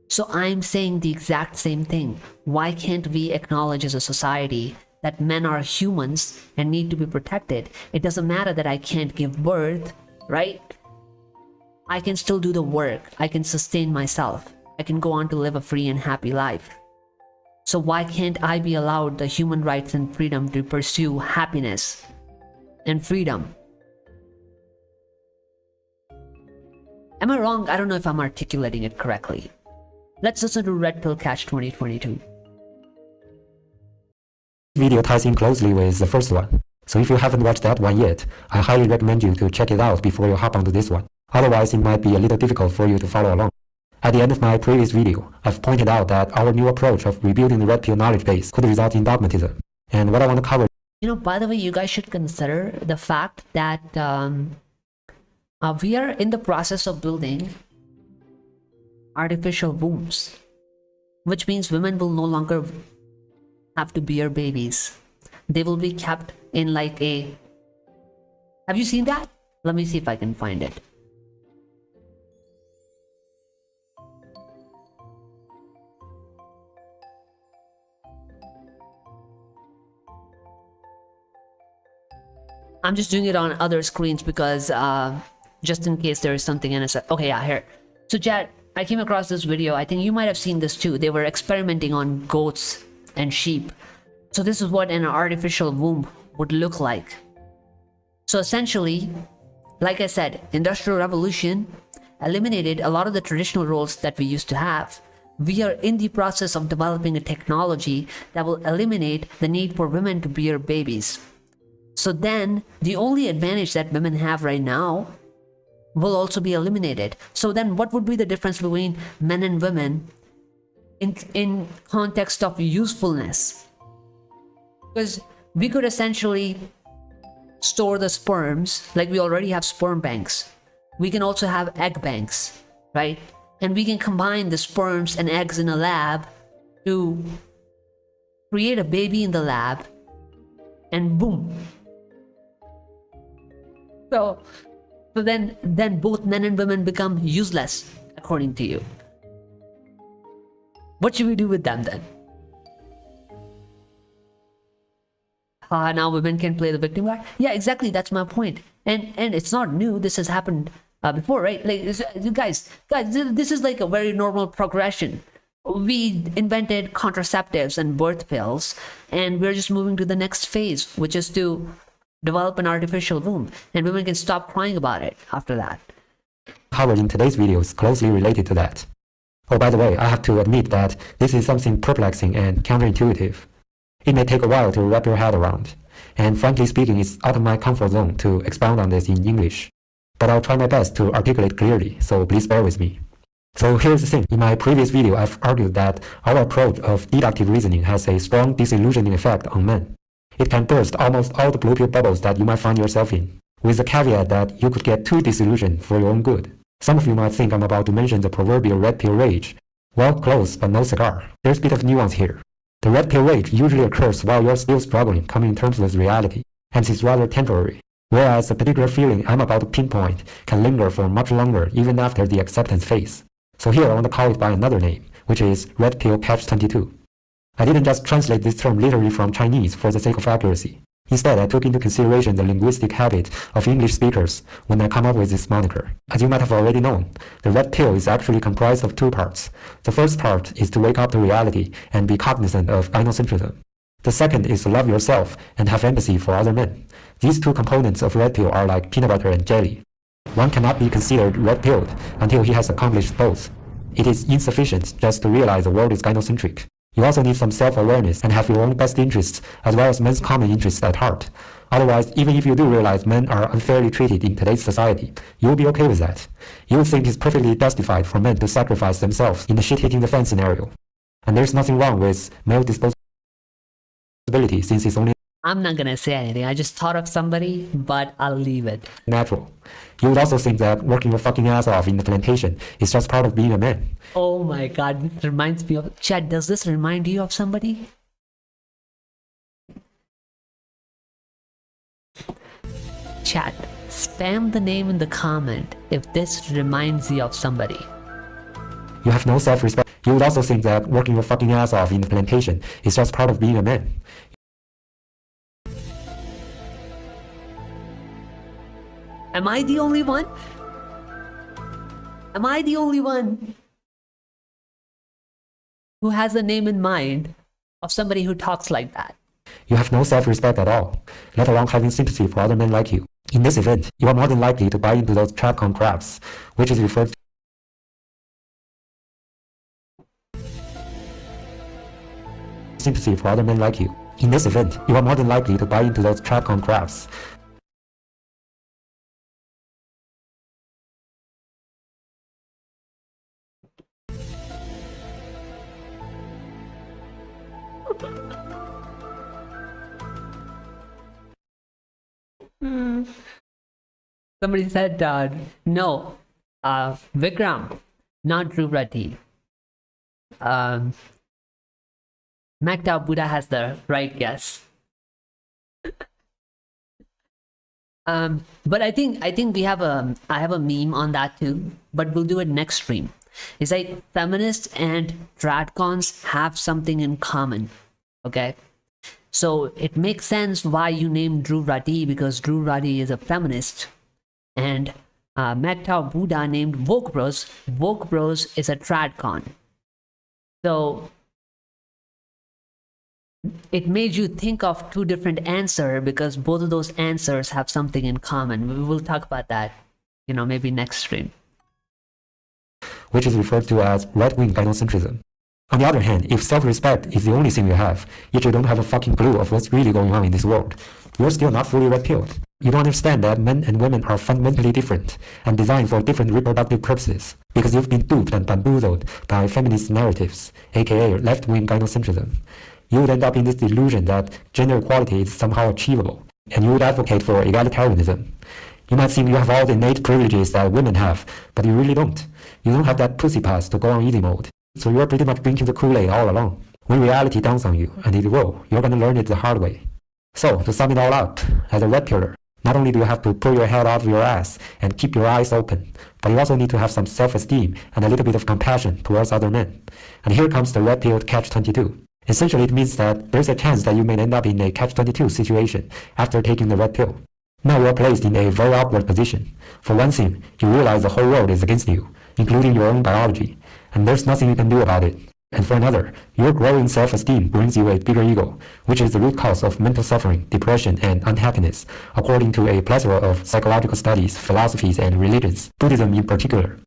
So I'm saying the exact same thing. Why can't we acknowledge as a society that men are humans and need to be protected? It doesn't matter that I can't give birth, right? I can still do the work. I can sustain myself. I can go on to live a free and happy life. So why can't I be allowed the human rights and freedom to pursue happiness and freedom? Am I wrong? I don't know if I'm articulating it correctly. Let's listen to Red Pill Catch 2022. Video ties in closely with the first one. So if you haven't watched that one yet, I highly recommend you to check it out before you hop onto this one. Otherwise, it might be a little difficult for you to follow along. At the end of my previous video, I've pointed out that our new approach of rebuilding the Red Pill knowledge base could result in dogmatism. And what I want to cover... By the way, you guys should consider the fact that we are in the process of building artificial wombs, which means women will no longer have to bear babies. They will be kept in like a... Have you seen that? Let me see if I can find it. I'm just doing it on other screens because just in case there is something in it. Okay, yeah, here. So Chad, I came across this video. I think you might have seen this too. They were experimenting on goats and sheep. So this is what an artificial womb would look like. So essentially, like I said, Industrial Revolution eliminated a lot of the traditional roles that we used to have. We are in the process of developing a technology that will eliminate the need for women to bear babies. So then the only advantage that women have right now will also be eliminated. So then what would be the difference between men and women in context of usefulness? Because we could essentially store the sperms, like we already have sperm banks. We can also have egg banks, right? And we can combine the sperms and eggs in a lab to create a baby in the lab, and boom. So then both men and women become useless, according to you. What should we do with them then? Now women can play the victim card? Yeah, exactly, that's my point. And it's not new, this has happened before, right? Like, guys, this is like a very normal progression. We invented contraceptives and birth pills, and we're just moving to the next phase, which is to develop an artificial womb, and women can stop crying about it after that. Covered in today's video is closely related to that. Oh, by the way, I have to admit that this is something perplexing and counterintuitive. It may take a while to wrap your head around, and frankly speaking, it's out of my comfort zone to expound on this in English. But I'll try my best to articulate clearly, so please bear with me. So here's the thing. In my previous video, I've argued that our approach of deductive reasoning has a strong disillusioning effect on men. It can burst almost all the blue pill bubbles that you might find yourself in, with the caveat that you could get too disillusioned for your own good. Some of you might think I'm about to mention the proverbial red pill rage. Well, close, but no cigar. There's a bit of nuance here. The red pill rage usually occurs while you're still struggling coming to terms with reality, and it's rather temporary. Whereas the particular feeling I'm about to pinpoint can linger for much longer even after the acceptance phase. So here I want to call it by another name, which is Red Pill Catch 22. I didn't just translate this term literally from Chinese for the sake of accuracy. Instead, I took into consideration the linguistic habit of English speakers when I come up with this moniker. As you might have already known, the red pill is actually comprised of two parts. The first part is to wake up to reality and be cognizant of gynocentrism. The second is to love yourself and have empathy for other men. These two components of red pill are like peanut butter and jelly. One cannot be considered red-pilled until he has accomplished both. It is insufficient just to realize the world is gynocentric. You also need some self-awareness and have your own best interests as well as men's common interests at heart. Otherwise, even if you do realize men are unfairly treated in today's society, you will be okay with that. You will think it's perfectly justified for men to sacrifice themselves in the shit-hitting the fan scenario. And there's nothing wrong with male disposability since it's only I'm not gonna say anything. I just thought of somebody, but I'll leave it. natural. You would also think that working your fucking ass off in the plantation is just part of being a man. Oh my god, this reminds me of... Chad, does this remind you of somebody? Chat, spam the name in the comment if this reminds you of somebody. You have no self-respect. You would also think that working your fucking ass off in the plantation is just part of being a man. Am I the only one? Am I the only one who has a name in mind of somebody who talks like that. You have no self-respect at all, let alone having sympathy for other men like you. In this event, you are more than likely to buy into those TradCon crabs, which is referred to sympathy for other men like you. In this event, you are more than likely to buy into those TradCon crabs. Somebody said, no, Vikram, not Dhruv Reddy. MGTOW Buddha has the right guess. But I think I have a meme on that too, but we'll do it next stream. It's like feminists and tradcons have something in common. Okay. So it makes sense why you named Dhruv Reddy, because Dhruv Reddy is a feminist, and MGTOW Buddha named Woke Bros. Woke Bros is a tradcon. So it made you think of two different answers because both of those answers have something in common. We will talk about that, maybe next stream. Which is referred to as right-wing gynocentrism. On the other hand, if self-respect is the only thing you have, yet you don't have a fucking clue of what's really going on in this world, you're still not fully red-pilled. You don't understand that men and women are fundamentally different and designed for different reproductive purposes, because you've been duped and bamboozled by feminist narratives, aka left-wing gynocentrism. You would end up in this delusion that gender equality is somehow achievable, and you would advocate for egalitarianism. You might think you have all the innate privileges that women have, but you really don't. You don't have that pussy pass to go on easy mode. So you're pretty much drinking the Kool-Aid all along. When reality dawns on you, and it will, you're gonna learn it the hard way. So, to sum it all up, as a red pillar, not only do you have to pull your head out of your ass and keep your eyes open, but you also need to have some self-esteem and a little bit of compassion towards other men. And here comes the red-pilled catch-22. Essentially, it means that there's a chance that you may end up in a catch-22 situation after taking the red pill. Now you're placed in a very awkward position. For one thing, you realize the whole world is against you, including your own biology, and there's nothing you can do about it. And for another, your growing self-esteem brings you a bigger ego, which is the root cause of mental suffering, depression, and unhappiness, according to a plethora of psychological studies, philosophies, and religions, Buddhism in particular.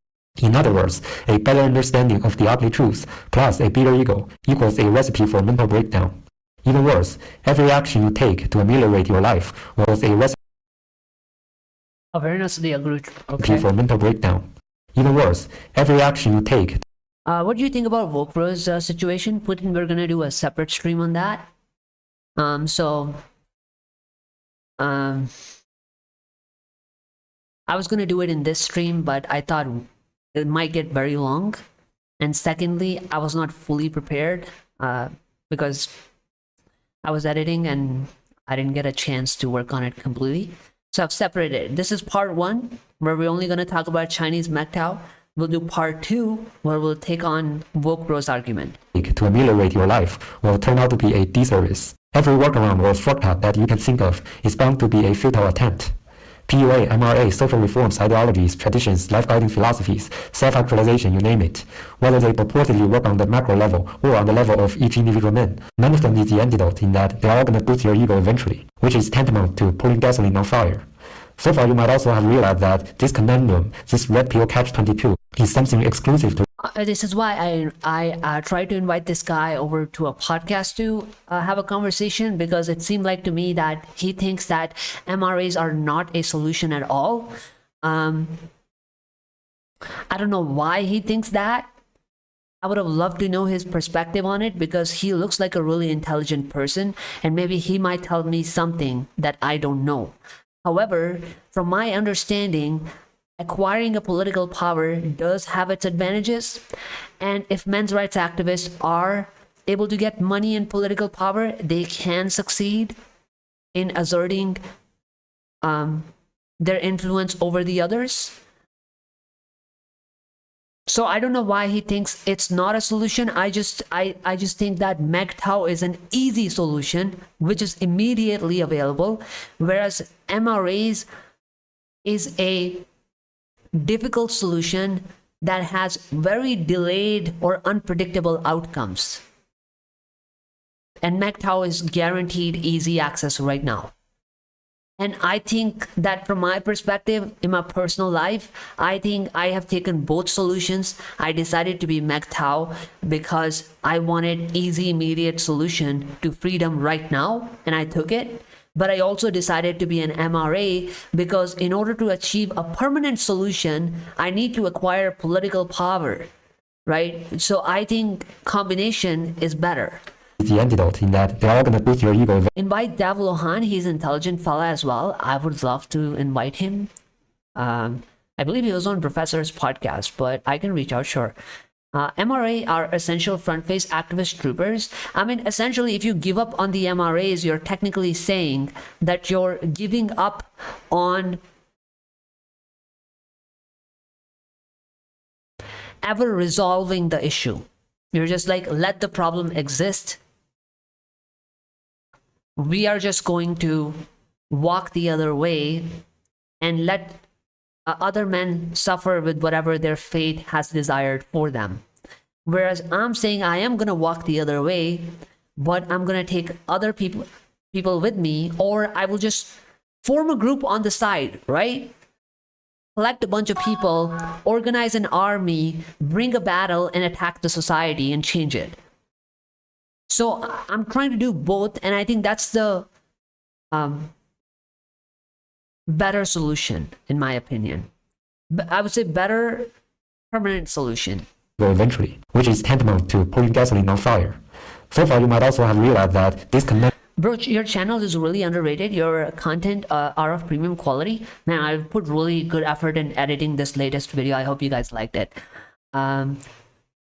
In other words, a better understanding of the ugly truth plus a bigger ego equals a recipe for mental breakdown. Even worse, every action you take to ameliorate your life was a recipe for mental breakdown. Even worse, every action you take. What do you think about Woke Bros situation? Putin, we're gonna do a separate stream on that. I was gonna do it in this stream, but I thought it might get very long. And secondly, I was not fully prepared because I was editing and I didn't get a chance to work on it completely. So I've separated. This is part 1, where we're only going to talk about Chinese MGTOW. We'll do part 2, where we'll take on Woke Bros argument. To ameliorate your life will turn out to be a disservice. Every workaround or shortcut that you can think of is bound to be a futile attempt. PUA, MRA, social reforms, ideologies, traditions, life-guiding philosophies, self-actualization, you name it. Whether they purportedly work on the macro level or on the level of each individual man, none of them is the antidote in that they're all going to boost your ego eventually, which is tantamount to pouring gasoline on fire. So far, you might also have realized that this conundrum, this red pill catch-22, is something exclusive to. This is why I tried to invite this guy over to a podcast to have a conversation, because it seemed like to me that he thinks that MRAs are not a solution at all. I don't know why he thinks that. I would have loved to know his perspective on it, because he looks like a really intelligent person, and maybe he might tell me something that I don't know. However, from my understanding, acquiring a political power does have its advantages, and if men's rights activists are able to get money and political power, they can succeed in asserting their influence over the others. So I don't know why he thinks it's not a solution. I just think that MGTOW is an easy solution, which is immediately available, whereas MRAs is a difficult solution that has very delayed or unpredictable outcomes. And MGTOW is guaranteed easy access right now. And I think that from my perspective, in my personal life, I think I have taken both solutions. I decided to be MGTOW because I wanted easy, immediate solution to freedom right now, and I took it. But I also decided to be an MRA because in order to achieve a permanent solution, I need to acquire political power, right? So I think combination is better. The antidote in that they're all going to boost your ego. Invite Dav Lohan. He's an intelligent fella as well. I would love to invite him. I believe he was on Professor's podcast, but I can reach out, sure. MRA are essential front-face activist troopers. I mean, essentially, if you give up on the MRAs, you're technically saying that you're giving up on ever resolving the issue. You're just like, let the problem exist. We are just going to walk the other way and let other men suffer with whatever their fate has desired for them. Whereas I'm saying I am going to walk the other way, but I'm going to take other people with me, or I will just form a group on the side, right? Collect a bunch of people, organize an army, bring a battle, and attack the society and change it. So I'm trying to do both, and I think that's the better solution, in my opinion. I would say better permanent solution. Eventually, which is tantamount to pouring gasoline on fire. So far, you might also have realized that this connect. Bro, your channel is really underrated. Your content are of premium quality. Man, I put really good effort in editing this latest video. I hope you guys liked it.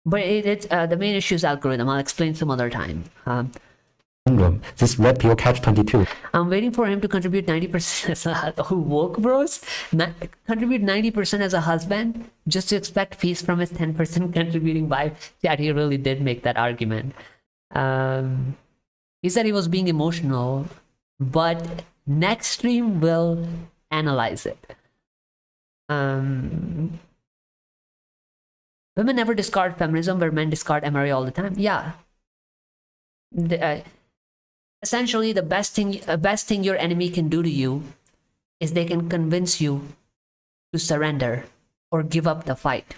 But it's the main issue is algorithm. I'll explain some other time. Syndrome, this red pill catch-22. I'm waiting for him to contribute 90% who woke bros. Contribute 90% as a husband, just to expect peace from his 10% contributing wife. Yeah, he really did make that argument. He said he was being emotional, but next stream will analyze it. Women never discard feminism where men discard MRA all the time. Yeah. Essentially, the best thing your enemy can do to you is they can convince you to surrender or give up the fight,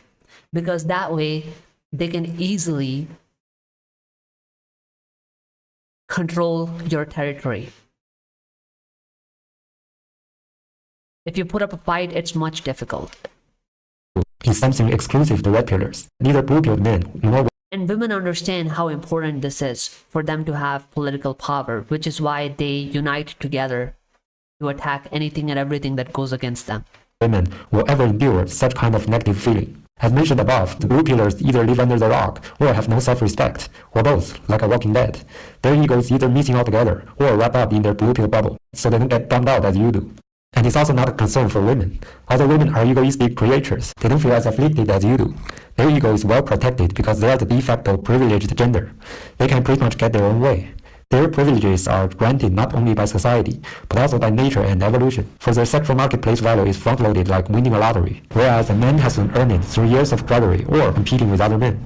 because that way they can easily control your territory. If you put up a fight, it's much difficult. Is something exclusive to red pillars. Neither blue-pilled men nor. And women understand how important this is for them to have political power, which is why they unite together to attack anything and everything that goes against them. Women will ever endure such kind of negative feeling. As mentioned above, the blue pillars either live under the rock or have no self-respect, or both, like a walking dead. Their egos either missing altogether or wrapped up in their blue pill bubble, so they don't get bummed out as you do. And it's also not a concern for women. Although women are egoistic creatures, they don't feel as afflicted as you do. Their ego is well protected because they are the de facto privileged gender. They can pretty much get their own way. Their privileges are granted not only by society, but also by nature and evolution. For their sexual marketplace value is front-loaded like winning a lottery, whereas a man has to earn it through years of drudgery or competing with other men.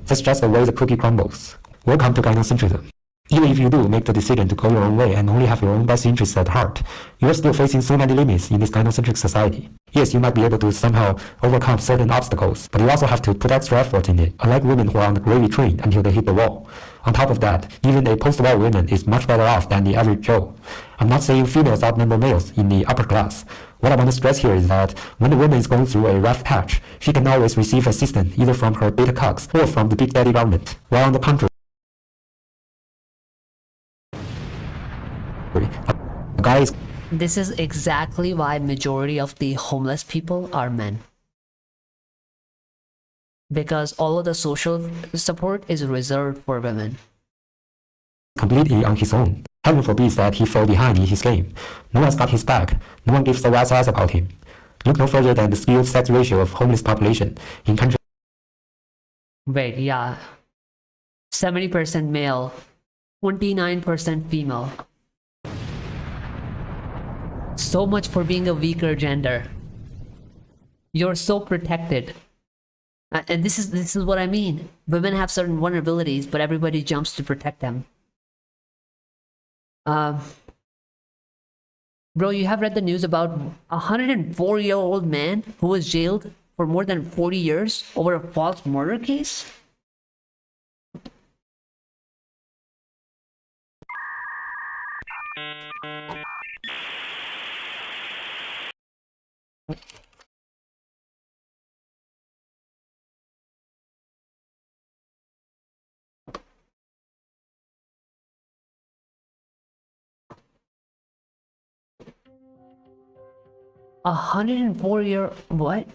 That's just the way the cookie crumbles. Welcome to gynocentrism. Even if you do make the decision to go your own way and only have your own best interests at heart, you are still facing so many limits in this gynocentric society. Yes, you might be able to somehow overcome certain obstacles, but you also have to put extra effort in it, unlike women who are on the gravy train until they hit the wall. On top of that, even a post-war woman is much better off than the average Joe. I'm not saying females outnumber males in the upper class. What I want to stress here is that when a woman is going through a rough patch, she can always receive assistance either from her beta cucks or from the big daddy government, while on the contrary, guys. This is exactly why majority of the homeless people are men. Because all of the social support is reserved for women. Completely on his own. Heaven forbids that he fall behind in his game. No one's got his back. No one gives a rat's ass about him. Look no further than the skilled sex ratio of homeless population in countries. Wait, yeah. 70% male, 29% female. So much for being a weaker gender. You're so protected. And this is what I mean. Women have certain vulnerabilities, but everybody jumps to protect them. Bro, you have read the news about a 104-year-old man who was jailed for more than 40 years over a false murder case? A 104-year what?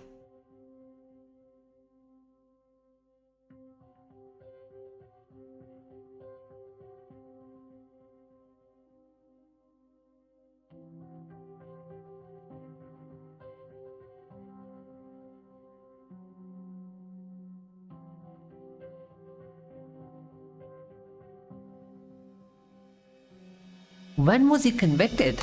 When was he convicted?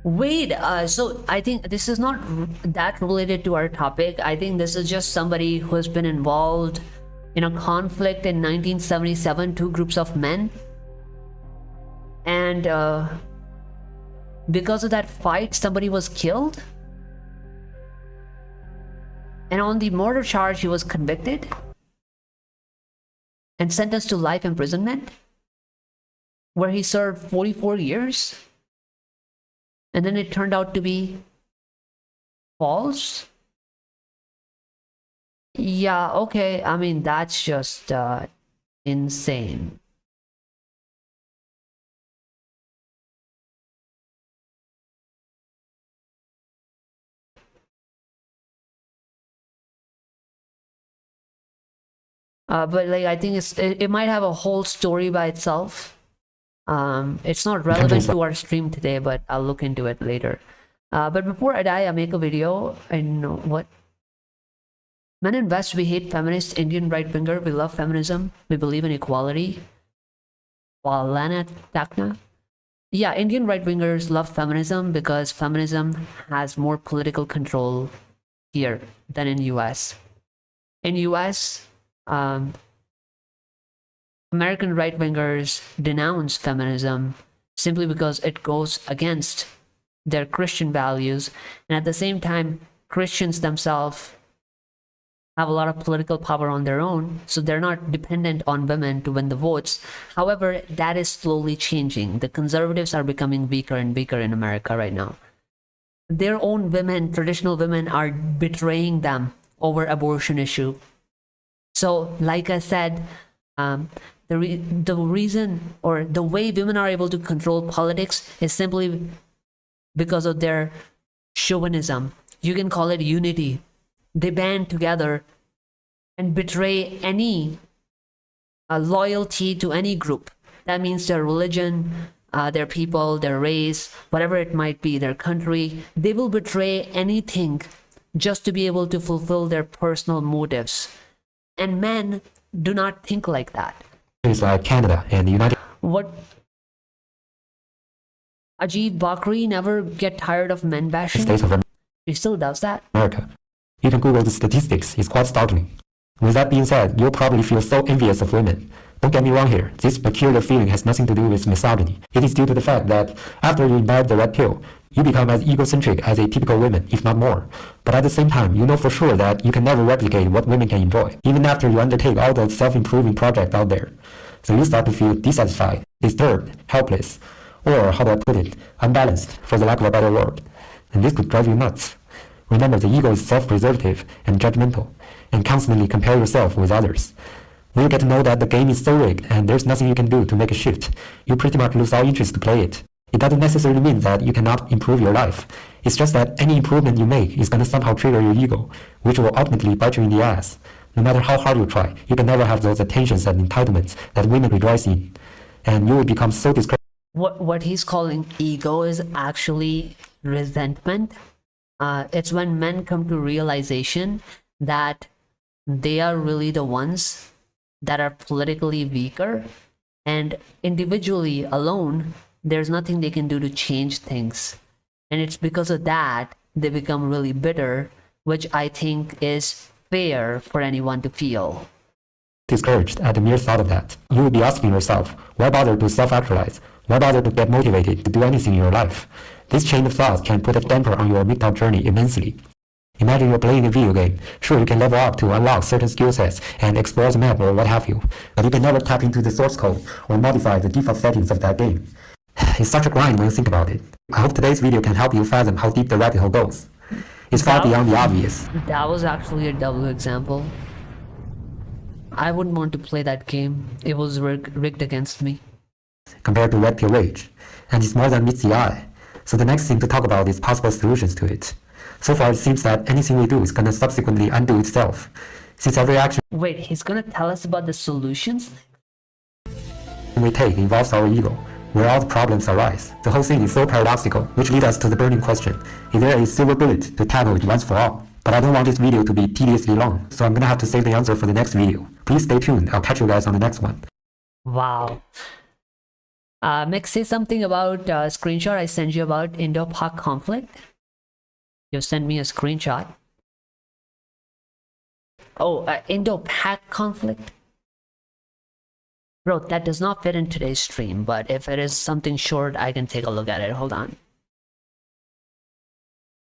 Wait, so I think this is not that related to our topic. I think this is just somebody who has been involved in a conflict in 1977, two groups of men. And because of that fight, somebody was killed. And on the murder charge, he was convicted and sentenced to life imprisonment, where he served 44 years. And then it turned out to be false. Yeah, okay. I mean, that's just insane. But like, I think it might have a whole story by itself. It's not relevant to our stream today, but I'll look into it later. But before I die, I make a video. I know what. Men in West, we hate feminists. Indian right-winger, we love feminism. We believe in equality. Walana Takna. Yeah, Indian right-wingers love feminism because feminism has more political control here than in US. In US, American right-wingers denounce feminism simply because it goes against their Christian values, and at the same time, Christians themselves have a lot of political power on their own, so they're not dependent on women to win the votes. However, that is slowly changing. The conservatives are becoming weaker and weaker in America right now. Their own women, traditional women, are betraying them over abortion issue. So, like I said, the reason or the way women are able to control politics is simply because of their chauvinism. You can call it unity. They band together and betray any loyalty to any group. That means their religion, their people, their race, whatever it might be, their country. They will betray anything just to be able to fulfill their personal motives. And men do not think like that. It's like Canada and the United What? Ajib Bakri never get tired of men bashing? States of He still does that? America. You can Google the statistics, it's quite startling. With that being said, you'll probably feel so envious of women. Don't get me wrong here, this peculiar feeling has nothing to do with misogyny. It is due to the fact that after you imbibe the red pill, you become as egocentric as a typical woman, if not more. But at the same time, you know for sure that you can never replicate what women can enjoy, even after you undertake all those self-improving projects out there. So you start to feel dissatisfied, disturbed, helpless, or how do I put it, unbalanced, for the lack of a better word. And this could drive you nuts. Remember, the ego is self-preservative and judgmental, and constantly compare yourself with others. When you get to know that the game is so rigged and there's nothing you can do to make a shift, you pretty much lose all interest to play it. It doesn't necessarily mean that you cannot improve your life. It's just that any improvement you make is going to somehow trigger your ego, which will ultimately bite you in the ass. No matter how hard you try, you can never have those attentions and entitlements that women rejoice in. And you will become so discouraged. What he's calling ego is actually resentment. It's when men come to realization that they are really the ones that are politically weaker, and individually alone there's nothing they can do to change things, and it's because of that they become really bitter, which I think is fair for anyone to feel. Discouraged at the mere thought of that. You will be asking yourself, why bother to self-actualize? Why bother to get motivated to do anything in your life? This chain of thoughts can put a damper on your MGTOW journey immensely. Imagine you're playing a video game. Sure, you can level up to unlock certain skill sets and explore the map or what have you, but you can never tap into the source code or modify the default settings of that game. It's such a grind when you think about it. I hope today's video can help you fathom how deep the rabbit hole goes. It's far beyond the obvious. That was actually a double example. I wouldn't want to play that game. It was rigged against me. Compared to red pill rage, and it's more than meets the eye. So the next thing to talk about is possible solutions to it. So far it seems that anything we do is gonna subsequently undo itself, since every action Wait, he's gonna tell us about the solutions? we take involves our ego, where all the problems arise. The whole thing is so paradoxical, which leads us to the burning question: is there a silver bullet to tackle it once for all? But I don't want this video to be tediously long, so I'm gonna have to save the answer for the next video. Please stay tuned, I'll catch you guys on the next one. Wow. Mick, say something about a screenshot I sent you about Indo-Pak conflict. You sent me a screenshot. Oh, Indo-Pak conflict? Bro, that does not fit in today's stream, but if it is something short, I can take a look at it. Hold on.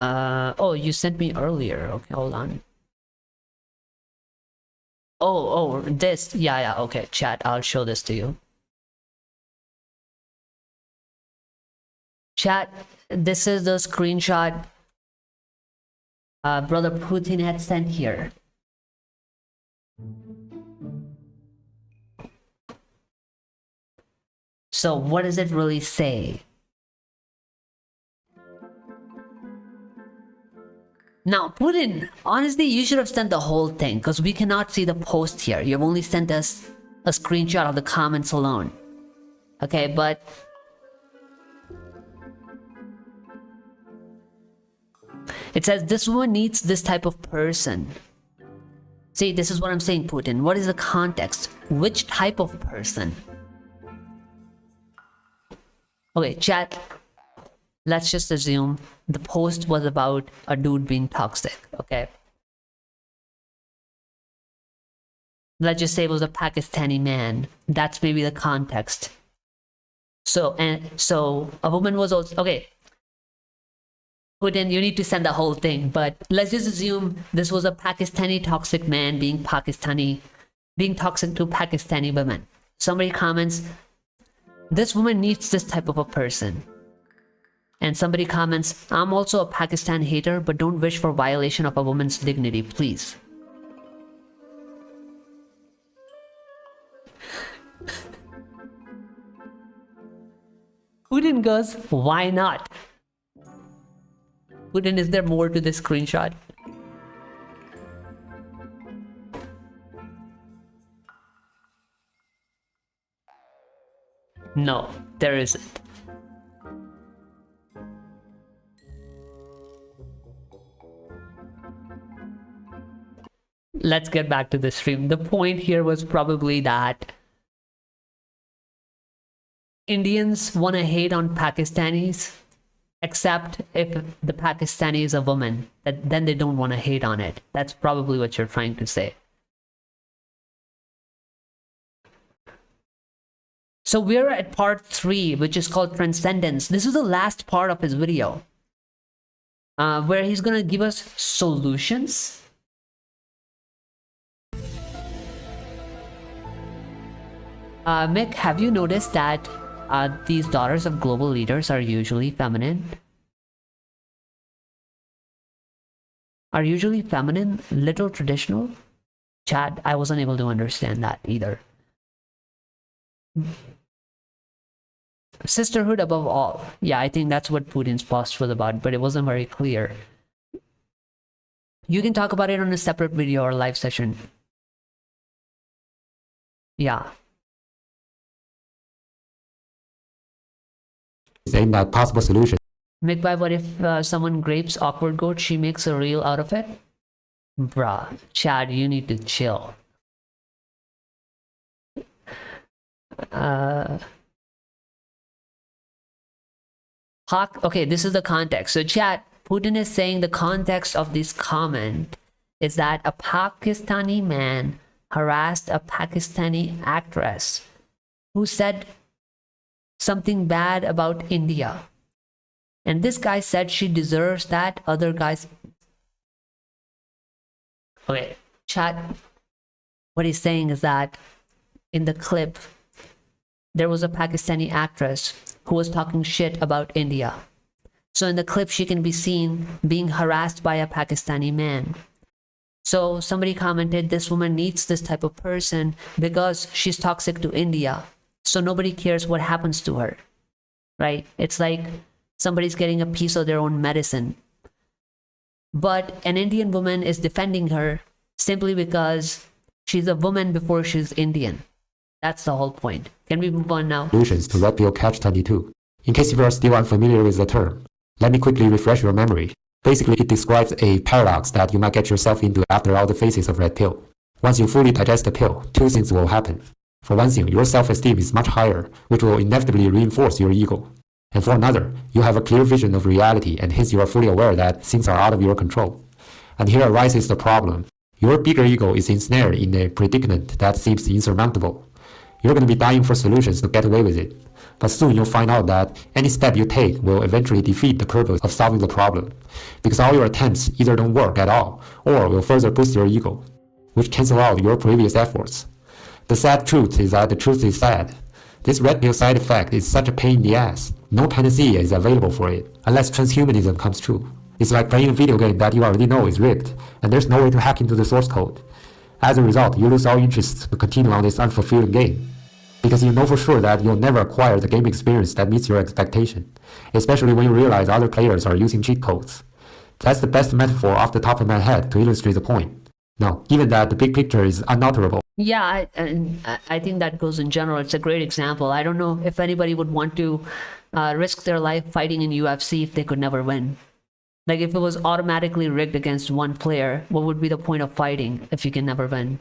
Oh, you sent me earlier. Okay, hold on. Oh, this. Yeah, okay, chat. I'll show this to you. Chat, this is the screenshot Brother Putin had sent here. So what does it really say? Now, Putin, honestly, you should have sent the whole thing, because we cannot see the post here. You've only sent us a screenshot of the comments alone. Okay, but it says this woman needs this type of person. See, this is what I'm saying, Putin. What is the context? Which type of person? Okay, chat. Let's just assume the post was about a dude being toxic, okay? Let's just say it was a Pakistani man. That's maybe the context. So a woman was also, okay. Putin, you need to send the whole thing, but let's just assume this was a Pakistani toxic man being toxic to Pakistani women. Somebody comments, this woman needs this type of a person. And somebody comments, I'm also a Pakistan hater, but don't wish for violation of a woman's dignity, please. Putin goes, why not? Putin, is there more to this screenshot? No, there isn't. Let's get back to the stream. The point here was probably that Indians want to hate on Pakistanis, except if the Pakistani is a woman, then they don't want to hate on it. That's probably what you're trying to say. So we're at part 3, which is called Transcendence. This is the last part of his video, where he's going to give us solutions. Mick, have you noticed that these daughters of global leaders are usually feminine? Are usually feminine, little traditional? Chad, I wasn't able to understand that either. Sisterhood above all. Yeah, I think that's what Putin's post was about, but it wasn't very clear. You can talk about it on a separate video or live session. Yeah. Saying that possible solution. Mick, what if someone grapes awkward goat, she makes a reel out of it? Bruh, Chad, you need to chill. Hawk, okay, this is the context. So Chad, Putin is saying the context of this comment is that a Pakistani man harassed a Pakistani actress who said something bad about India. And this guy said she deserves that. Other guys. Okay, chat. What he's saying is that in the clip, there was a Pakistani actress who was talking shit about India. So in the clip, she can be seen being harassed by a Pakistani man. So somebody commented, this woman needs this type of person because she's toxic to India. So nobody cares what happens to her, right? It's like somebody's getting a piece of their own medicine. But an Indian woman is defending her simply because she's a woman before she's Indian. That's the whole point. Can we move on now? Solutions to Red Pill Catch-22. In case you are still unfamiliar with the term, let me quickly refresh your memory. Basically, it describes a paradox that you might get yourself into after all the phases of Red Pill. Once you fully digest the pill, two things will happen. For one thing, your self-esteem is much higher, which will inevitably reinforce your ego. And for another, you have a clear vision of reality and hence you are fully aware that things are out of your control. And here arises the problem. Your bigger ego is ensnared in a predicament that seems insurmountable. You're going to be dying for solutions to get away with it. But soon you'll find out that any step you take will eventually defeat the purpose of solving the problem, because all your attempts either don't work at all or will further boost your ego, which cancel out your previous efforts. The sad truth is that the truth is sad. This red pill side effect is such a pain in the ass. No panacea is available for it, unless transhumanism comes true. It's like playing a video game that you already know is rigged, and there's no way to hack into the source code. As a result, you lose all interest to continue on this unfulfilling game, because you know for sure that you'll never acquire the game experience that meets your expectation, especially when you realize other players are using cheat codes. That's the best metaphor off the top of my head to illustrate the point. Now, given that the big picture is unalterable. Yeah, I think that goes in general. It's a great example. I don't know if anybody would want to risk their life fighting in UFC if they could never win. Like if it was automatically rigged against one player, what would be the point of fighting if you can never win?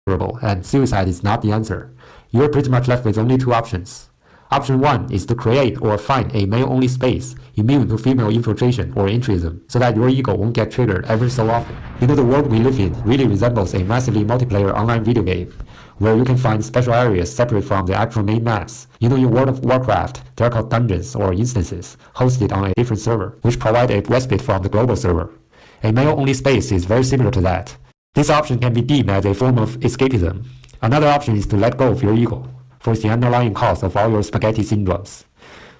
And suicide is not the answer. You're pretty much left with only two options. Option 1 is to create or find a male-only space immune to female infiltration or entryism so that your ego won't get triggered every so often. You know, the world we live in really resembles a massively multiplayer online video game where you can find special areas separate from the actual main maps. You know, in World of Warcraft, they're called dungeons or instances hosted on a different server, which provide a respite from the global server. A male-only space is very similar to that. This option can be deemed as a form of escapism. Another option is to let go of your ego, for it's the underlying cause of all your spaghetti syndromes.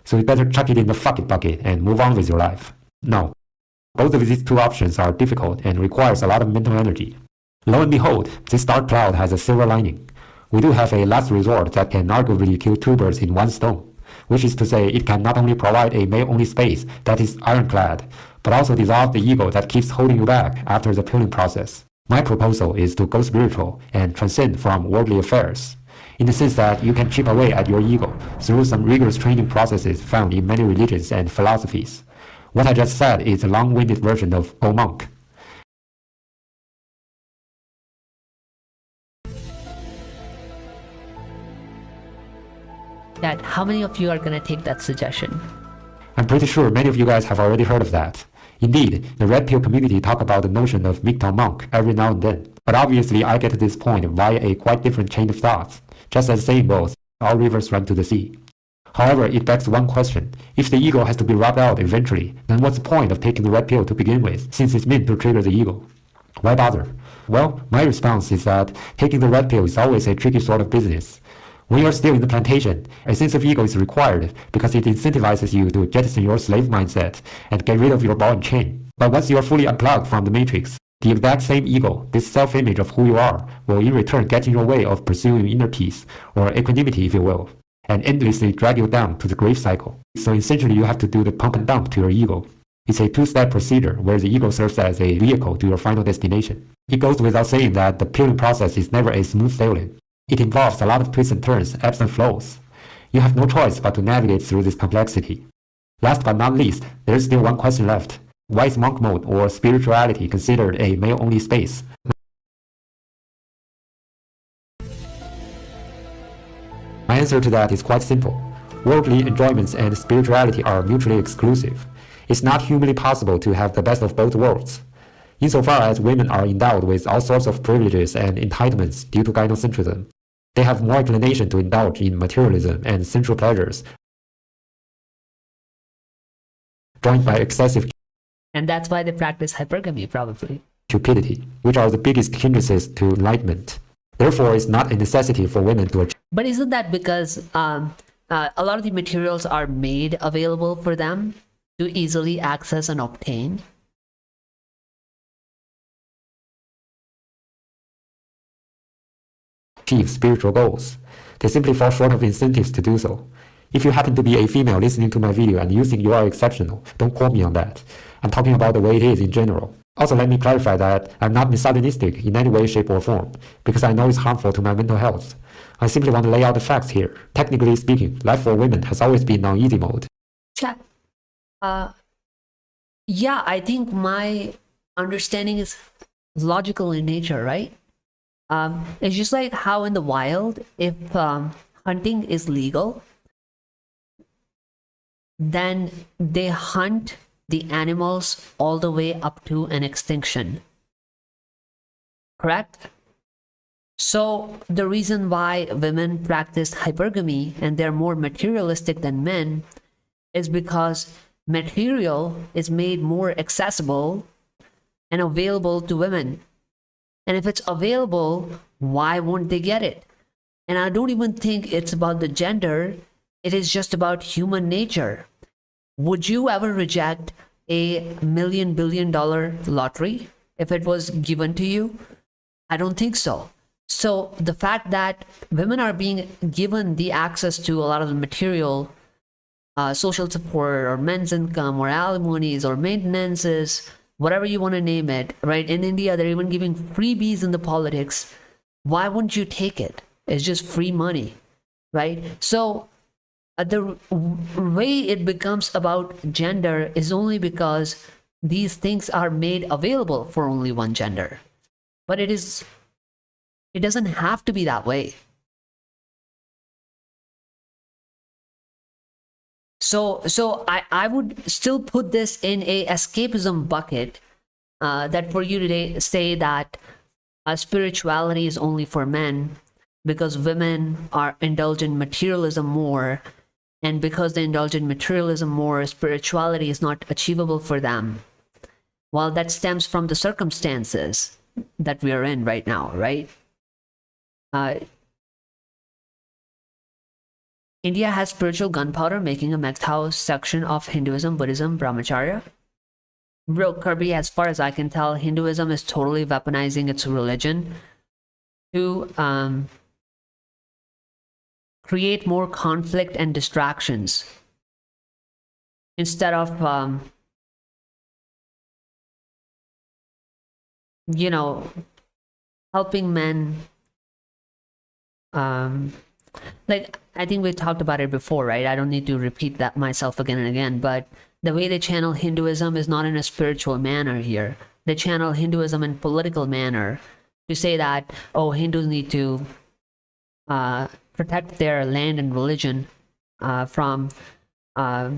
So you better chuck it in the fuck it bucket and move on with your life. No. Both of these two options are difficult and requires a lot of mental energy. Lo and behold, this dark cloud has a silver lining. We do have a last resort that can arguably kill two birds in one stone, which is to say it can not only provide a male-only space that is ironclad, but also dissolve the ego that keeps holding you back after the peeling process. My proposal is to go spiritual and transcend from worldly affairs, in the sense that you can chip away at your ego through some rigorous training processes found in many religions and philosophies. What I just said is a long-winded version of Go Monk. Dad, how many of you are going to take that suggestion? I'm pretty sure many of you guys have already heard of that. Indeed, the Red Pill community talk about the notion of MGTOW monk every now and then. But obviously I get to this point via a quite different chain of thoughts. Just as the saying goes, all rivers run to the sea. However, it begs one question. If the ego has to be rubbed out eventually, then what's the point of taking the red pill to begin with, since it's meant to trigger the ego? Why bother? Well, my response is that taking the red pill is always a tricky sort of business. When you're still in the plantation, a sense of ego is required because it incentivizes you to jettison your slave mindset and get rid of your ball and chain. But once you are fully unplugged from the matrix, the exact same ego, this self-image of who you are, will in return get in your way of pursuing inner peace, or equanimity if you will, and endlessly drag you down to the grave cycle. So essentially you have to do the pump and dump to your ego. It's a two-step procedure where the ego serves as a vehicle to your final destination. It goes without saying that the peeling process is never a smooth sailing. It involves a lot of twists and turns, ebbs and flows. You have no choice but to navigate through this complexity. Last but not least, there is still one question left. Why is monk mode or spirituality considered a male-only space? My answer to that is quite simple. Worldly enjoyments and spirituality are mutually exclusive. It's not humanly possible to have the best of both worlds. Insofar as women are endowed with all sorts of privileges and entitlements due to gynocentrism, they have more inclination to indulge in materialism and sensual pleasures, joined by excessive And that's why they practice hypergamy, probably. cupidity, which are the biggest hindrances to enlightenment. Therefore, it's not a necessity for women to achieve But isn't that because a lot of the materials are made available for them to easily access and obtain? spiritual goals. They simply fall short of incentives to do so. If you happen to be a female listening to my video and you think you are exceptional, don't quote me on that. I'm talking about the way it is in general. Also, let me clarify that I'm not misogynistic in any way, shape, or form, because I know it's harmful to my mental health. I simply want to lay out the facts here. Technically speaking, life for women has always been on easy mode. Chat. Yeah, I think my understanding is logical in nature, right? It's just like how in the wild, if hunting is legal, then they hunt the animals all the way up to an extinction. Correct? So the reason why women practice hypergamy and they're more materialistic than men is because material is made more accessible and available to women. And if it's available, why won't they get it? And I don't even think it's about the gender. It is just about human nature. Would you ever reject $1 million billion lottery if it was given to you? I don't think so. So the fact that women are being given the access to a lot of the material, social support or men's income or alimonies or maintenances, whatever you want to name it, right? In India, they're even giving freebies in the politics. Why wouldn't you take it? It's just free money, right? So the way it becomes about gender is only because these things are made available for only one gender. But it doesn't have to be that way. So I would still put this in a escapism bucket, that for you today say that spirituality is only for men because women are indulge in materialism more, and because they indulge in materialism more, spirituality is not achievable for them. Well, that stems from the circumstances that we are in right now, right? India has spiritual gunpowder, making a MGTOW section of Hinduism, Buddhism, Brahmacharya. Bro, Kirby, as far as I can tell, Hinduism is totally weaponizing its religion to create more conflict and distractions instead of, helping men. Like, I think we talked about it before, right? I don't need to repeat that myself again and again, but the way they channel Hinduism is not in a spiritual manner here. They channel Hinduism in political manner to say that, oh, Hindus need to protect their land and religion from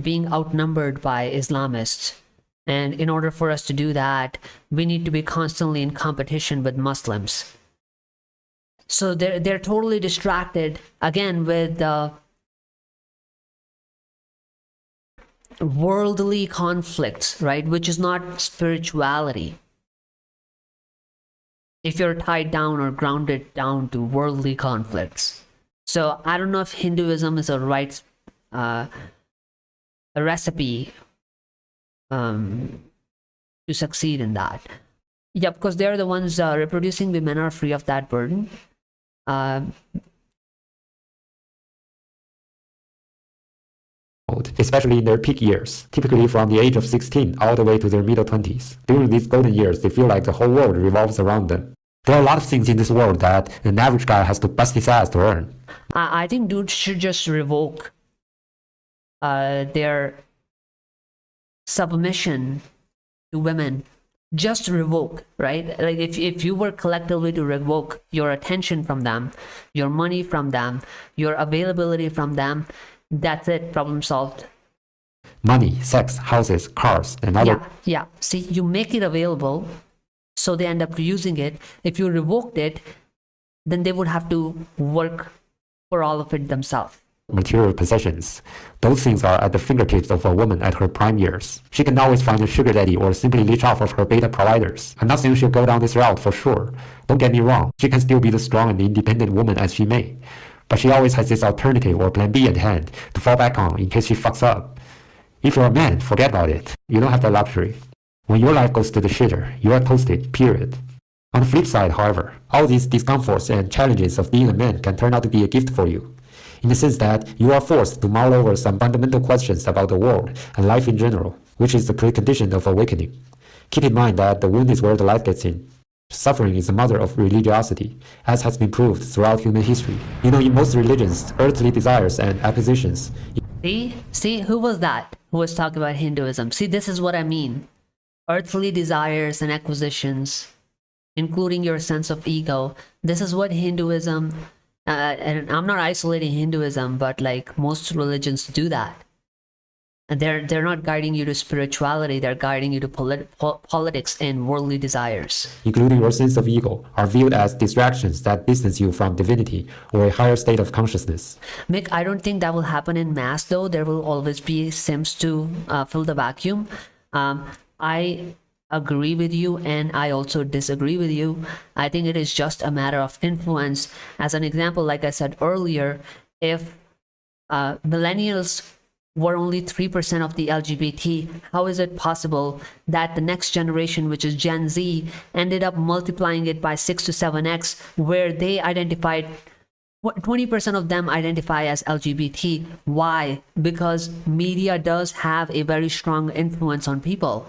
being outnumbered by Islamists. And in order for us to do that, we need to be constantly in competition with Muslims. So they're totally distracted again with worldly conflicts, right? Which is not spirituality. If you're tied down or grounded down to worldly conflicts. So I don't know if Hinduism is a right a recipe to succeed in that. Yeah, because they're the ones reproducing. Women are free of that burden. Especially in their peak years, typically from the age of 16 all the way to their middle 20s. During these golden years, they feel like the whole world revolves around them. There are a lot of things in this world that an average guy has to bust his ass to earn. I think dudes should just revoke their submission to women. Just revoke, right? Like if you were collectively to revoke your attention from them, your money from them, your availability from them, that's it, problem solved. money, sex, houses, cars, and other. Yeah. See, you make it available, so they end up using it. If you revoked it, then they would have to work for all of it themselves. Material possessions. Those things are at the fingertips of a woman at her prime years. She can always find a sugar daddy or simply leech off of her beta providers. I'm not saying she'll go down this route for sure. Don't get me wrong, she can still be the strong and independent woman as she may. But she always has this alternative or plan B at hand to fall back on in case she fucks up. If you're a man, forget about it. You don't have that luxury. When your life goes to the shitter, you are toasted, period. On the flip side, however, all these discomforts and challenges of being a man can turn out to be a gift for you, in the sense that you are forced to mull over some fundamental questions about the world and life in general, which is the precondition of awakening. Keep in mind that the wound is where the life gets in. Suffering is the mother of religiosity, as has been proved throughout human history. You know, in most religions, earthly desires and acquisitions. See, who was that who was talking about Hinduism? See, this is what I mean. Earthly desires and acquisitions, including your sense of ego. This is what Hinduism, and I'm not isolating Hinduism, but like most religions do that. And they're not guiding you to spirituality, they're guiding you to politics and worldly desires. Including your sense of ego, are viewed as distractions that distance you from divinity or a higher state of consciousness. Mick, I don't think that will happen in mass though. There will always be sims to fill the vacuum. I agree with you and I also disagree with you. I think it is just a matter of influence. As an example, like I said earlier, if millennials were only 3% of the LGBT, how is it possible that the next generation, which is Gen Z, ended up multiplying it by 6 to 7x, where they identified 20% of them identify as LGBT. Why? Because media does have a very strong influence on people.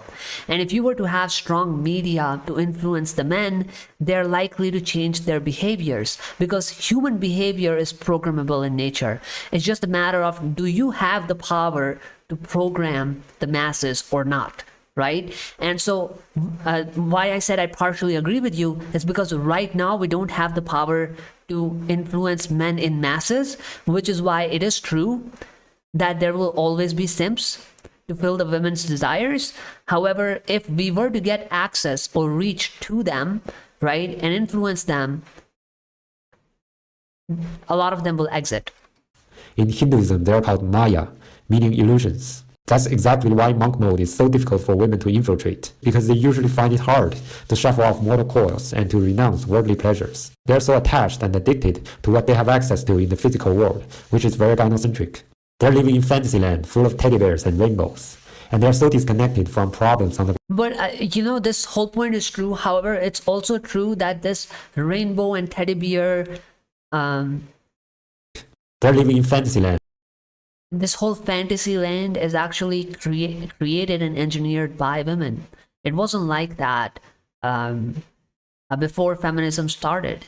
And if you were to have strong media to influence the men, they're likely to change their behaviors, because human behavior is programmable in nature. It's just a matter of, do you have the power to program the masses or not? Right? And so why I said I partially agree with you is because right now we don't have the power to influence men in masses, which is why it is true that there will always be simps to fill the women's desires. However, if we were to get access or reach to them, right, and influence them, a lot of them will exit. In Hinduism, they're called Maya, meaning illusions. That's exactly why monk mode is so difficult for women to infiltrate, because they usually find it hard to shuffle off mortal coils and to renounce worldly pleasures. They're so attached and addicted to what they have access to in the physical world, which is very gynocentric. They're living in fantasyland full of teddy bears and rainbows, and they're so disconnected from problems on the. But you know, this whole point is true. However, it's also true that this rainbow and teddy bear, They're living in fantasyland. this whole fantasy land is actually created and engineered by women. It wasn't like that before feminism started.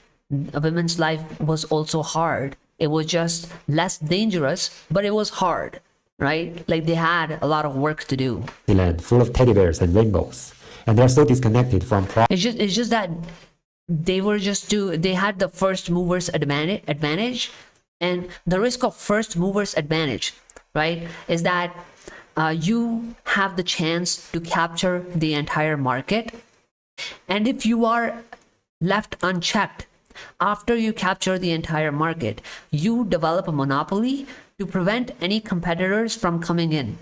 A women's life was also hard. It was just less dangerous, but it was hard, right? Like they had a lot of work to do. Land full of teddy bears and rainbows, and they're so disconnected from It's just that they had the first movers advantage. And the risk of first movers advantage, right, is that you have the chance to capture the entire market. And if you are left unchecked after you capture the entire market, you develop a monopoly to prevent any competitors from coming in.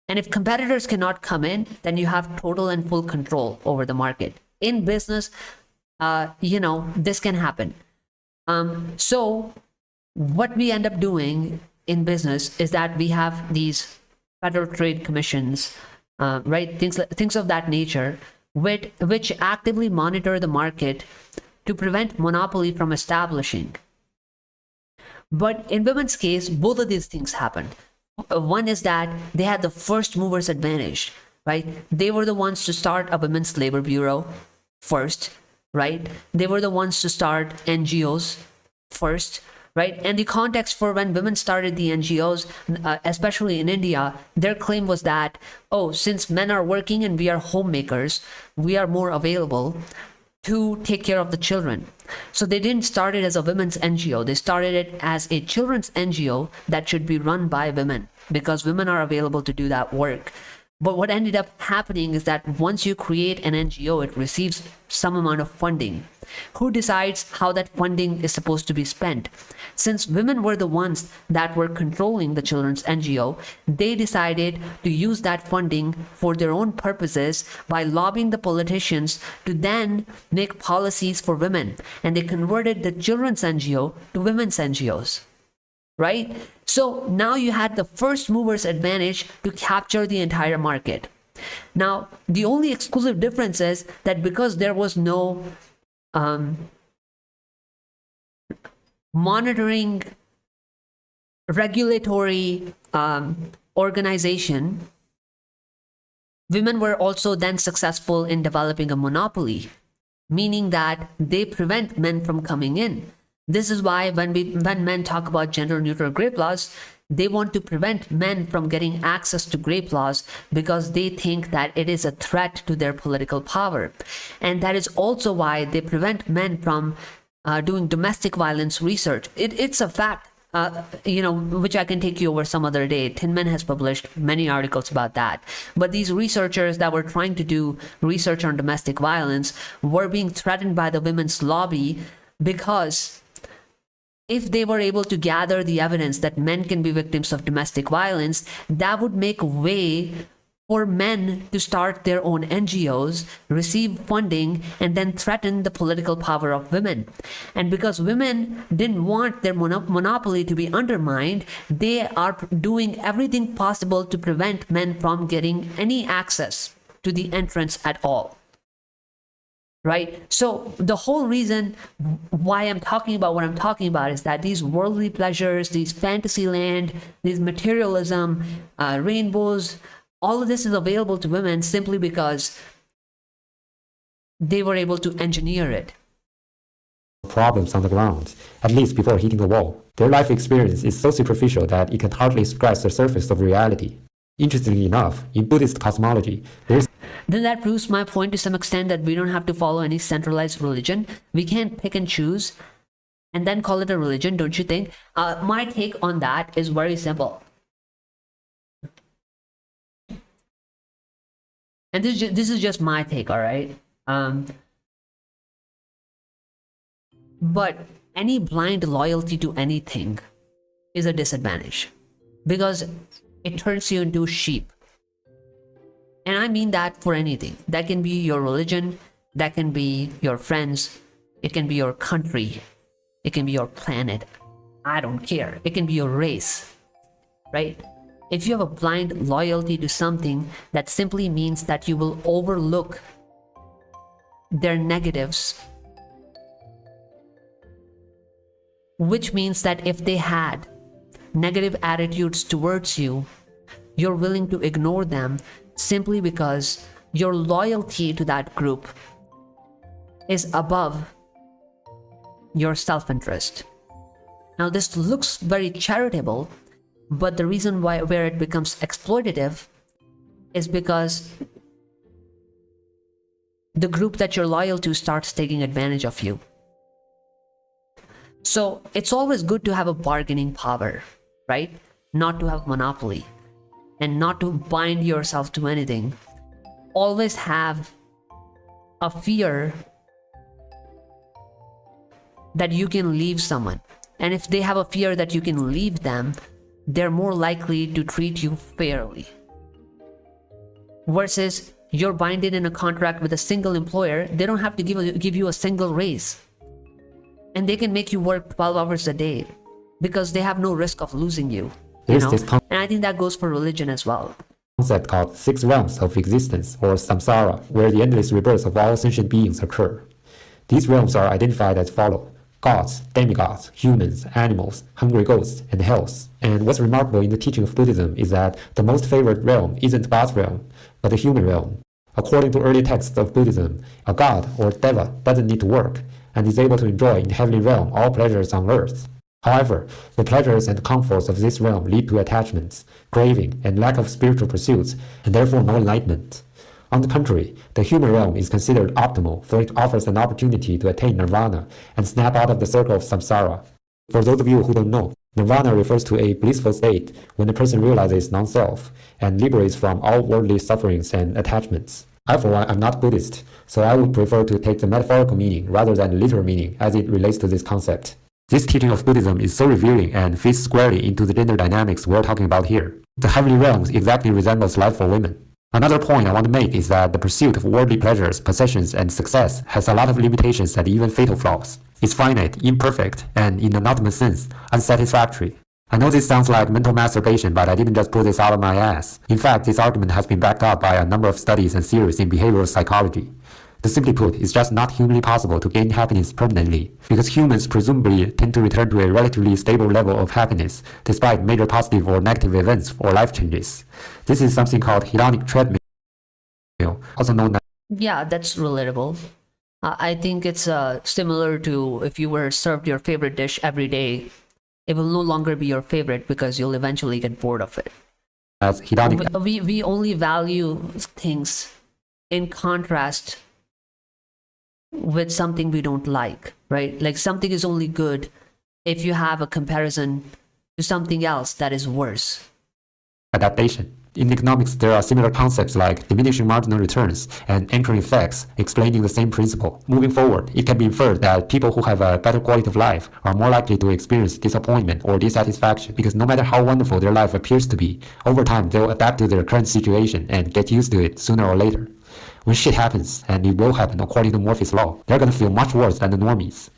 And if competitors cannot come in, then you have total and full control over the market. In business, this can happen. So what we end up doing in business is that we have these federal trade commissions, right? Things of that nature, which actively monitor the market to prevent monopoly from establishing. But in women's case, both of these things happened. One is that they had the first movers advantage, right? They were the ones to start a women's labor bureau first, right? They were the ones to start NGOs first, right? And the context for when women started the NGOs, especially in India, their claim was that, oh, since men are working and we are homemakers, we are more available. to take care of the children. So they didn't start it as a women's NGO. They started it as a children's NGO that should be run by women because women are available to do that work. But what ended up happening is that once you create an NGO, it receives some amount of funding. Who decides how that funding is supposed to be spent? Since women were the ones that were controlling the children's NGO, they decided to use that funding for their own purposes by lobbying the politicians to then make policies for women. And they converted the children's NGO to women's NGOs. Right? So now you had the first movers advantage to capture the entire market. Now, the only exclusive difference is that because there was no monitoring regulatory organization, women were also then successful in developing a monopoly, meaning that they prevent men from coming in. This is why when men talk about gender neutral grape laws, they want to prevent men from getting access to grape laws because they think that it is a threat to their political power. And that is also why they prevent men from doing domestic violence research. It's a fact, which I can take you over some other day. Tinman has published many articles about that. But these researchers that were trying to do research on domestic violence were being threatened by the women's lobby because if they were able to gather the evidence that men can be victims of domestic violence, that would make way for men to start their own NGOs, receive funding, and then threaten the political power of women. And because women didn't want their monopoly to be undermined, they are doing everything possible to prevent men from getting any access to the entrance at all. Right? So the whole reason why I'm talking about what I'm talking about is that these worldly pleasures, these fantasy land, these materialism, rainbows, all of this is available to women simply because they were able to engineer it. Problems on the ground, at least before hitting the wall. Their life experience is so superficial that it can hardly scratch the surface of reality. Interestingly enough, in Buddhist cosmology, there's Then that proves my point to some extent that we don't have to follow any centralized religion. We can't pick and choose and then call it a religion, don't you think? My take on that is very simple. And this is just my take, all right? But any blind loyalty to anything is a disadvantage because it turns you into sheep. And I mean that for anything. That can be your religion, that can be your friends, it can be your country, it can be your planet. I don't care. It can be your race, right? If you have a blind loyalty to something, that simply means that you will overlook their negatives, which means that if they had negative attitudes towards you, you're willing to ignore them simply because your loyalty to that group is above your self-interest. Now, this looks very charitable, but the reason where it becomes exploitative is because the group that you're loyal to starts taking advantage of you. So it's always good to have a bargaining power, right? Not to have monopoly and not to bind yourself to anything. Always have a fear that you can leave someone. And if they have a fear that you can leave them, they're more likely to treat you fairly. Versus you're binded in a contract with a single employer, they don't have to give you a single raise. And they can make you work 12 hours a day because they have no risk of losing you. And I think that goes for religion as well. Concept called six realms of existence, or samsara, where the endless rebirths of all sentient beings occur. These realms are identified as follow: gods, demigods, humans, animals, hungry ghosts, and hells. And what's remarkable in the teaching of Buddhism is that the most favored realm isn't God's realm, but the human realm. According to early texts of Buddhism, a god or deva doesn't need to work and is able to enjoy in the heavenly realm all pleasures on earth. However, the pleasures and comforts of this realm lead to attachments, craving, and lack of spiritual pursuits, and therefore no enlightenment. On the contrary, the human realm is considered optimal, for it offers an opportunity to attain nirvana and snap out of the circle of samsara. For those of you who don't know, nirvana refers to a blissful state when a person realizes non-self and liberates from all worldly sufferings and attachments. I, for one, am not Buddhist, so I would prefer to take the metaphorical meaning rather than the literal meaning as it relates to this concept. This teaching of Buddhism is so revealing and fits squarely into the gender dynamics we're talking about here. The heavenly realms exactly resembles life for women. Another point I want to make is that the pursuit of worldly pleasures, possessions, and success has a lot of limitations and even fatal flaws. It's finite, imperfect, and in an ultimate sense, unsatisfactory. I know this sounds like mental masturbation, but I didn't just put this out of my ass. In fact, this argument has been backed up by a number of studies and theories in behavioral psychology. To simply put, it's just not humanly possible to gain happiness permanently, because humans presumably tend to return to a relatively stable level of happiness despite major positive or negative events or life changes. This is something called hedonic treadmill, also known as... Yeah, that's relatable. I think it's similar to if you were served your favorite dish every day, it will no longer be your favorite because you'll eventually get bored of it. as hedonic... We only value things in contrast with something we don't like, right? Like something is only good if you have a comparison to something else that is worse. adaptation. In economics, there are similar concepts like diminishing marginal returns and anchoring effects explaining the same principle. Moving forward, it can be inferred that people who have a better quality of life are more likely to experience disappointment or dissatisfaction because no matter how wonderful their life appears to be, over time they'll adapt to their current situation and get used to it sooner or later. When shit happens, and it will happen according to Murphy's law, they're gonna feel much worse than the normies.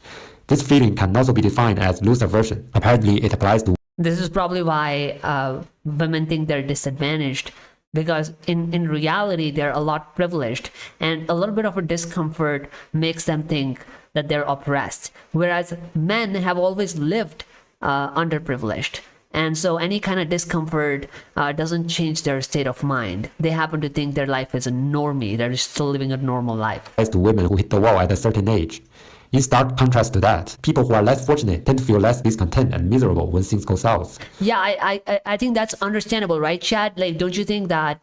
This feeling can also be defined as lose aversion. Apparently, it applies to... This is probably why women think they're disadvantaged, because in reality they're a lot privileged, and a little bit of a discomfort makes them think that they're oppressed, whereas men have always lived underprivileged, and so any kind of discomfort doesn't change their state of mind. They happen to think their life is a normie, they're still living a normal life. As to women who hit the wall at a certain age. In stark contrast to that, people who are less fortunate tend to feel less discontent and miserable when things go south. Yeah, I think that's understandable, right, Chad? Like, don't you think that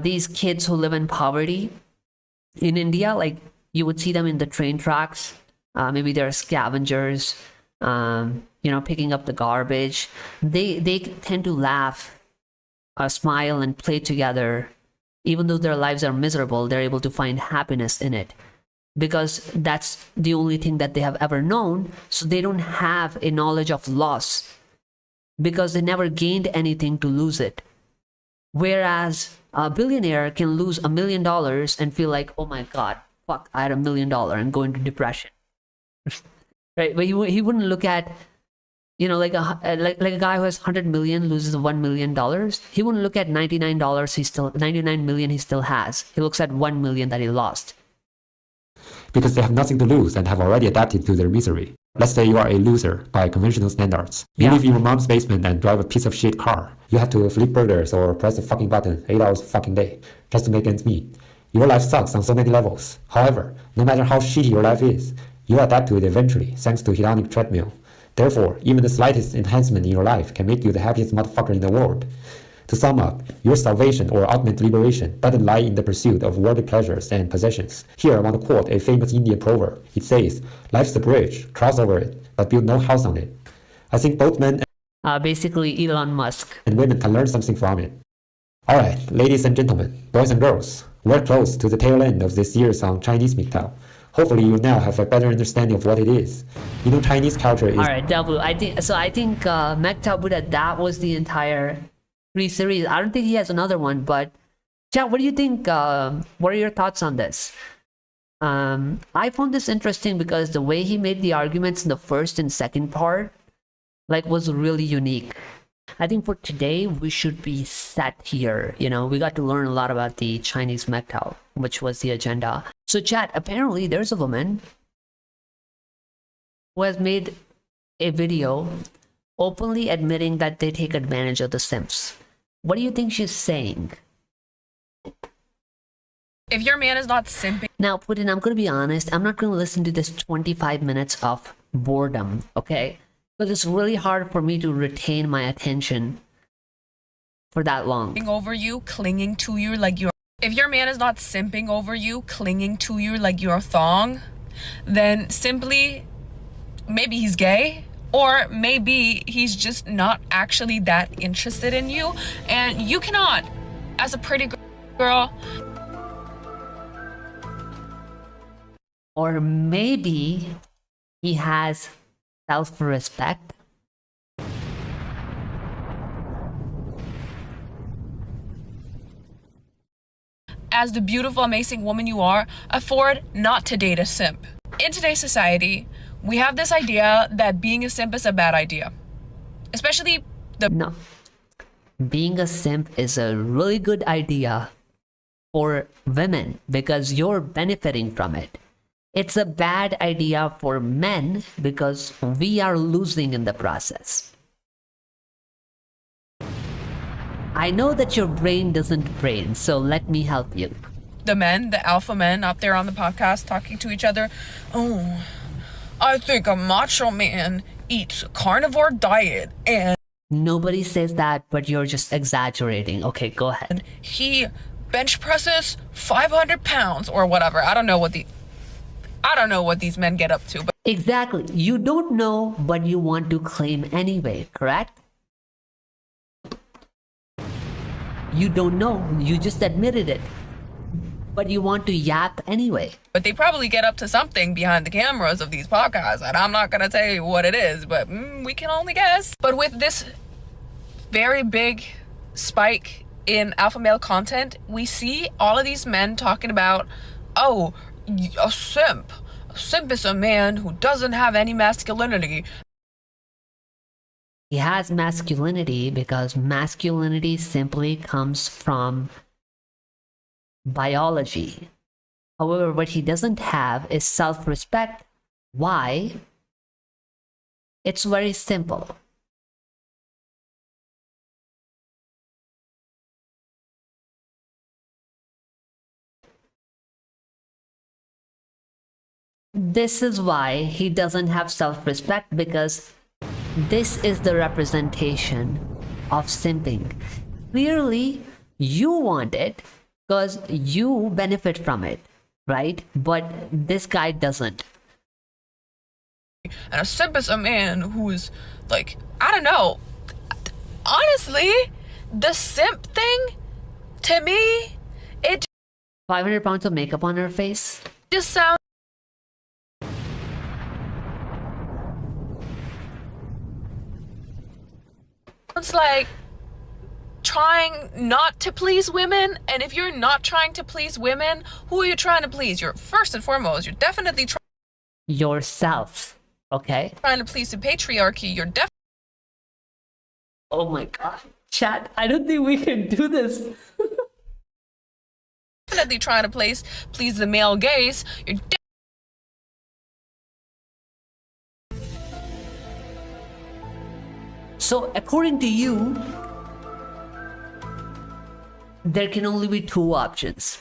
these kids who live in poverty in India, like you would see them in the train tracks, maybe they're scavengers, picking up the garbage. They tend to laugh, smile, and play together. Even though their lives are miserable, they're able to find happiness in it, because that's the only thing that they have ever known. So they don't have a knowledge of loss because they never gained anything to lose it. Whereas a billionaire can lose $1 million and feel like, oh my God, fuck, I had $1 million and go into depression. Right? But he wouldn't look at, like a guy who has 100 million loses $1 million. He wouldn't look at $99 $99 million he still has. He looks at 1 million that he lost. Because they have nothing to lose and have already adapted to their misery. Let's say you are a loser by conventional standards. You live in your mom's basement and drive a piece of shit car. You have to flip burgers or press a fucking button 8 hours a fucking day just to make ends meet. Your life sucks on so many levels. However, no matter how shitty your life is, you adapt to it eventually thanks to hedonic treadmill. Therefore, even the slightest enhancement in your life can make you the happiest motherfucker in the world. To sum up, your salvation or ultimate liberation doesn't lie in the pursuit of worldly pleasures and possessions. Here I want to quote a famous Indian proverb. It says, "Life's a bridge, cross over it, but build no house on it." I think both men Basically Elon Musk. and women can learn something from it. Alright, ladies and gentlemen, boys and girls, we're close to the tail end of this series on Chinese MGTOW. Hopefully you now have a better understanding of what it is. Chinese culture is... Alright, W. I think MGTOW Buddha, that was the entire series. I don't think he has another one, but Chad, what do you think? What are your thoughts on this? I found this interesting because the way he made the arguments in the first and second part, was really unique. I think for today we should be set here. We got to learn a lot about the Chinese MGTOW, which was the agenda. So Chad, apparently there's a woman who has made a video openly admitting that they take advantage of the simps. What do you think she's saying? If your man is not simping... Now, Putin, I'm going to be honest. I'm not going to listen to this 25 minutes of boredom, okay? Because it's really hard for me to retain my attention for that long. over you, clinging to you like you're. If your man is not simping over you, clinging to you like you're a thong, then simply maybe he's gay, or maybe he's just not actually that interested in you, and you cannot, as a pretty girl. Or maybe he has self-respect. As the beautiful, amazing woman you are, afford not to date a simp. In today's society, we have this idea that being a simp is a bad idea. Especially the No. Being a simp is a really good idea for women because you're benefiting from it. It's a bad idea for men because we are losing in the process. I know that your brain doesn't brain, so let me help you. men, the alpha men up there on the podcast talking to each other. Oh, I think a macho man eats a carnivore diet and Nobody says that, but you're just exaggerating. Okay, go ahead. he bench presses 500 pounds or whatever. I don't know what these men get up to, but Exactly. You don't know, but you want to claim anyway, correct? You don't know. You just admitted it. But you want to yap anyway. they probably get up to something behind the cameras of these podcasts, and I'm not gonna tell you what it is, but we can only guess. But with this very big spike in alpha male content, we see all of these men talking about, oh, a simp. A simp is a man who doesn't have any masculinity. He has masculinity because masculinity simply comes from biology. However, what he doesn't have is self-respect. Why? It's very simple. This is why he doesn't have self-respect, because this is the representation of simping. Clearly, you want it because you benefit from it, right? But this guy doesn't. And a simp is a man who is like, I don't know. Honestly, the simp thing, to me, it 500 pounds of makeup on her face. just sounds like trying not to please women. And if you're not trying to please women, who are you trying to please? You're first and foremost, you're definitely Yourself, okay? trying to please the patriarchy. You're Oh my god. Chat, I don't think we can do this. definitely trying to please the male gaze. You're So, according to you, there can only be two options.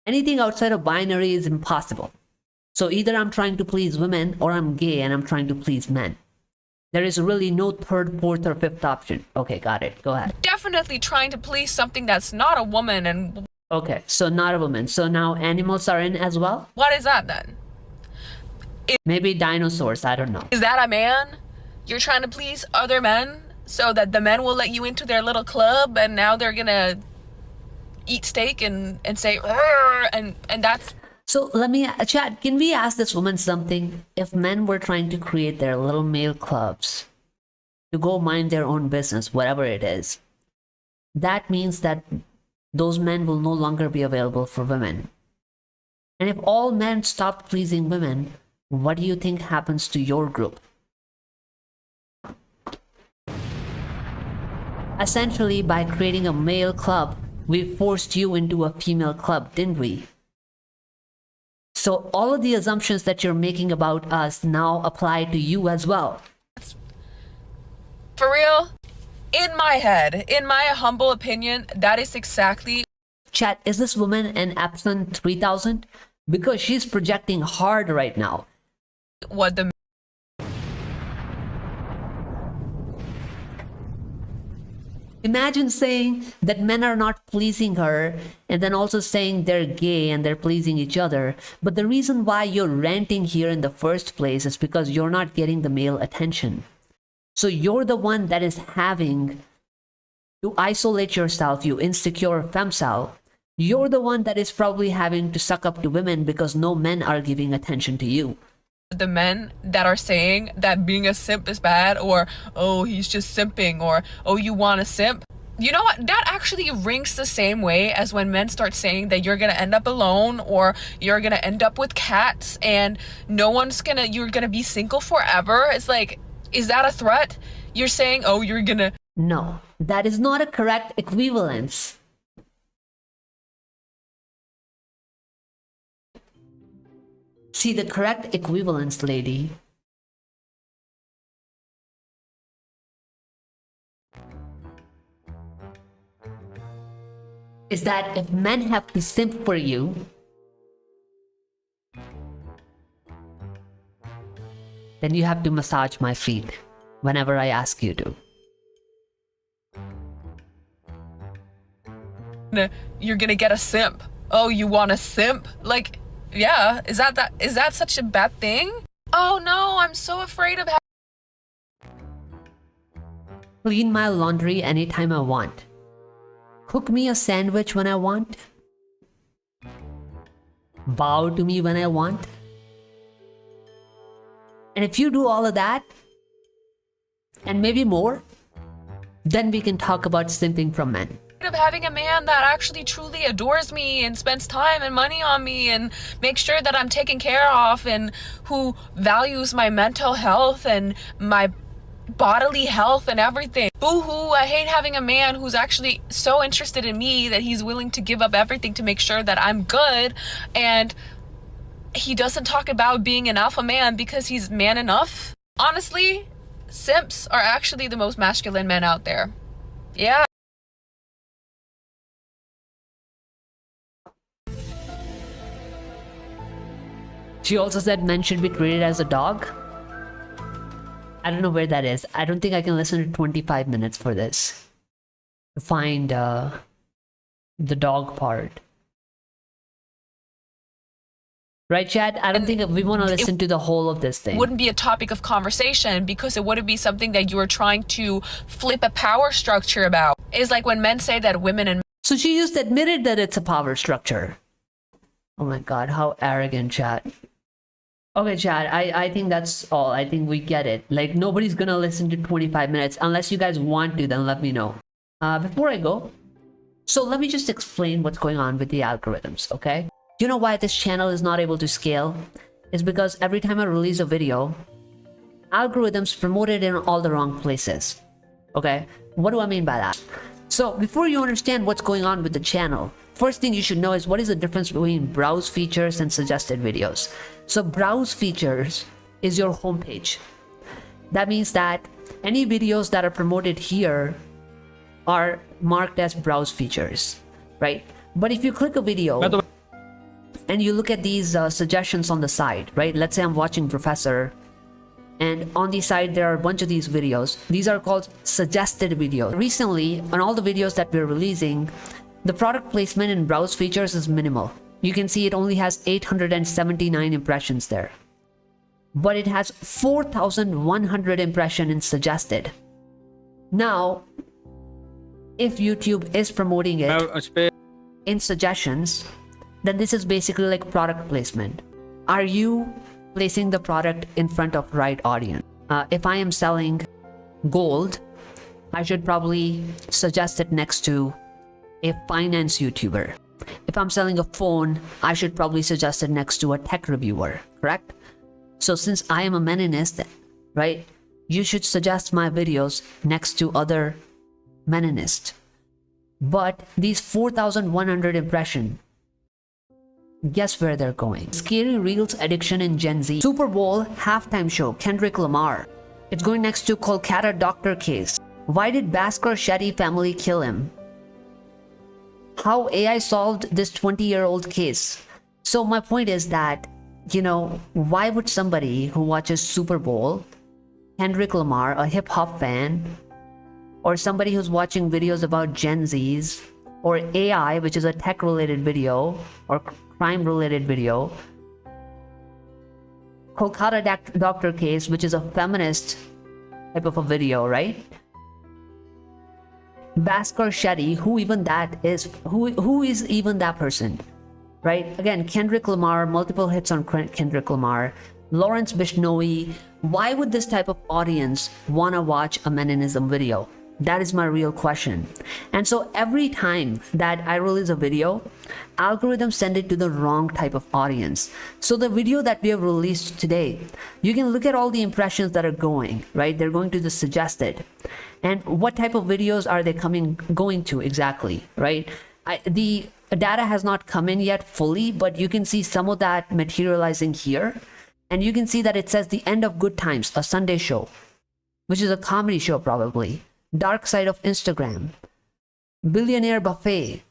Anything outside of binary is impossible. So, either I'm trying to please women or I'm gay and I'm trying to please men. There is really no third, fourth, or fifth option. Okay, got it. Go ahead. definitely trying to please something that's not a woman. And Okay, so not a woman. So now animals are in as well? what is that then? Maybe dinosaurs, I don't know. Is that a man? You're trying to please other men so that the men will let you into their little club, and now they're gonna eat steak and say "Rrr," and that's So let me, Chad, can we ask this woman something? If men were trying to create their little male clubs to go mind their own business, whatever it is, that means that those men will no longer be available for women. And if all men stopped pleasing women, what do you think happens to your group? Essentially, by creating a male club, we forced you into a female club, didn't we? So all of the assumptions that you're making about us now apply to you as well. for real. In my head, in my humble opinion, that is exactly Chat, is this woman an Epson 3000? Because she's projecting hard right now. what the Imagine saying that men are not pleasing her and then also saying they're gay and they're pleasing each other. But the reason why you're ranting here in the first place is because you're not getting the male attention. So you're the one that is having to isolate yourself, you insecure femcel. You're the one that is probably having to suck up to women because no men are giving attention to you. The men that are saying that being a simp is bad, or oh, he's just simping, or oh, you want a simp. You know what? That actually rings the same way as when men start saying that you're gonna end up alone, or you're gonna end up with cats and you're gonna be single forever. It's like, is that a threat? You're saying, oh, you're gonna. No, that is not a correct equivalence. See, the correct equivalence, lady, is that if men have to simp for you, then you have to massage my feet whenever I ask you to. You're gonna get a simp. Oh, you want a simp? Like, yeah, is that such a bad thing? Oh no, I'm so afraid of Clean my laundry anytime I want. Cook me a sandwich when I want. Bow to me when I want. And if you do all of that, and maybe more, then we can talk about simping from men. of having a man that actually truly adores me and spends time and money on me and makes sure that I'm taken care of, and who values my mental health and my bodily health and everything. Boo-hoo, I hate having a man who's actually so interested in me that he's willing to give up everything to make sure that I'm good, and he doesn't talk about being an alpha man because he's man enough. Honestly, simps are actually the most masculine men out there. Yeah. She also said men should be treated as a dog. I don't know where that is. I don't think I can listen to 25 minutes for this to find the dog part. Right, Chad? I don't think we want to listen to the whole of this thing. Wouldn't be a topic of conversation because it wouldn't be something that you were trying to flip a power structure about. It's like when men say that women and So she just admitted that it's a power structure. Oh my god, how arrogant, Chad. Okay, Chad, I think that's all. I think we get it. Like, nobody's gonna listen to 25 minutes. Unless you guys want to, then let me know. Before I go, so let me just explain what's going on with the algorithms, okay? You know why this channel is not able to scale? It's because every time I release a video, algorithms promote it in all the wrong places. Okay? What do I mean by that? So before you understand what's going on with the channel, first thing you should know is what is the difference between browse features and suggested videos. So browse features is your homepage. That means that any videos that are promoted here are marked as browse features, right? But if you click a video and you look at these suggestions on the side, right? Let's say I'm watching Professor, and on the side there are a bunch of these videos. These are called suggested videos. Recently, on all the videos that we're releasing, the product placement in browse features is minimal. You can see it only has 879 impressions there. But it has 4,100 impressions in suggested. Now, if YouTube is promoting it in suggestions, then this is basically like product placement. Are you placing the product in front of right audience? If I am selling gold, I should probably suggest it next to a finance YouTuber. If I'm selling a phone, I should probably suggest it next to a tech reviewer, correct? So since I am a meninist, right, you should suggest my videos next to other meninists. But these 4,100 impressions, guess where they're going? Scary Reels addiction in Gen Z. Super Bowl halftime show, Kendrick Lamar. It's going next to Kolkata doctor case. Why did Bhaskar Shetty family kill him? How AI solved this 20-year-old case. So my point is that, you know, why would somebody who watches Super Bowl, Kendrick Lamar, a hip-hop fan, or somebody who's watching videos about Gen Zs, or AI, which is a tech related video or crime related video, Kolkata doctor case, which is a feminist type of a video, right? Bhaskar Shetty, who is even that person, right? Again, Kendrick Lamar, multiple hits on Kendrick Lamar, Lawrence Bishnoi. Why would this type of audience want to watch a Meninism video? That is my real question. And so every time that I release a video, algorithms send it to the wrong type of audience. So the video that we have released today, you can look at all the impressions that are going, right? They're going to the suggested. And what type of videos are they going to exactly, right? The data has not come in yet fully, but you can see some of that materializing here. And you can see that it says The End of Good Times, a Sunday show, which is a comedy show probably. Dark Side of Instagram, Billionaire Buffet,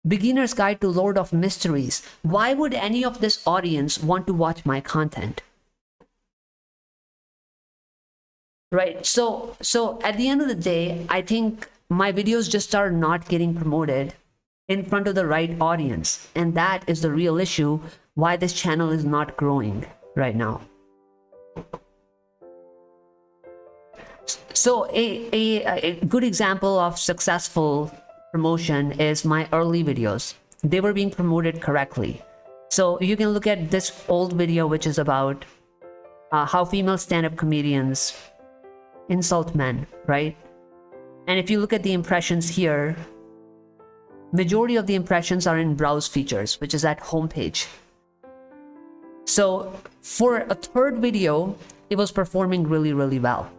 Beginner's Guide to Lord of Mysteries. Why would any of this audience want to watch my content? Right, so at the end of the day, I think my videos just are not getting promoted in front of the right audience. And that is the real issue why this channel is not growing right now. So a good example of successful promotion is my early videos. They were being promoted correctly. So you can look at this old video, which is about how female stand-up comedians insult men, right? And if you look at the impressions here, majority of the impressions are in browse features, which is at homepage. So for a third video, it was performing really, really well.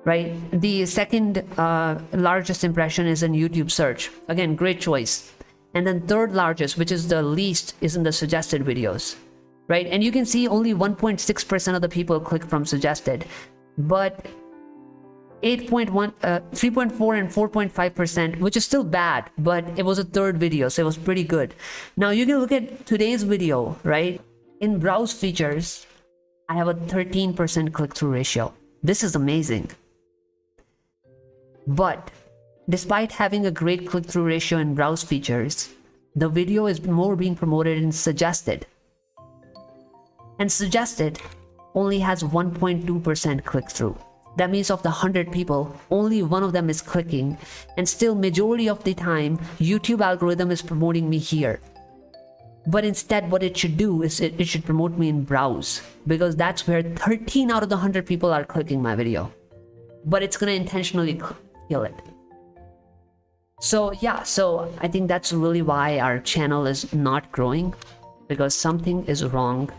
Right? The second largest impression is in YouTube search. Again, great choice. And then third largest, which is the least, is in the suggested videos. Right? And you can see only 1.6% of the people click from suggested. But 3.4 and 4.5%, which is still bad, but it was a third video, so it was pretty good. Now you can look at today's video, right? In browse features, I have a 13% click-through ratio. This is amazing. But despite having a great click-through ratio in browse features, the video is more being promoted in suggested. And suggested only has 1.2% click-through. That means of the 100 people, only one of them is clicking. And still majority of the time, YouTube algorithm is promoting me here. But instead what it should do is it should promote me in browse, because that's where 13 out of the 100 people are clicking my video. But it's going to intentionally kill it. So yeah, so I think that's really why our channel is not growing, because something is wrong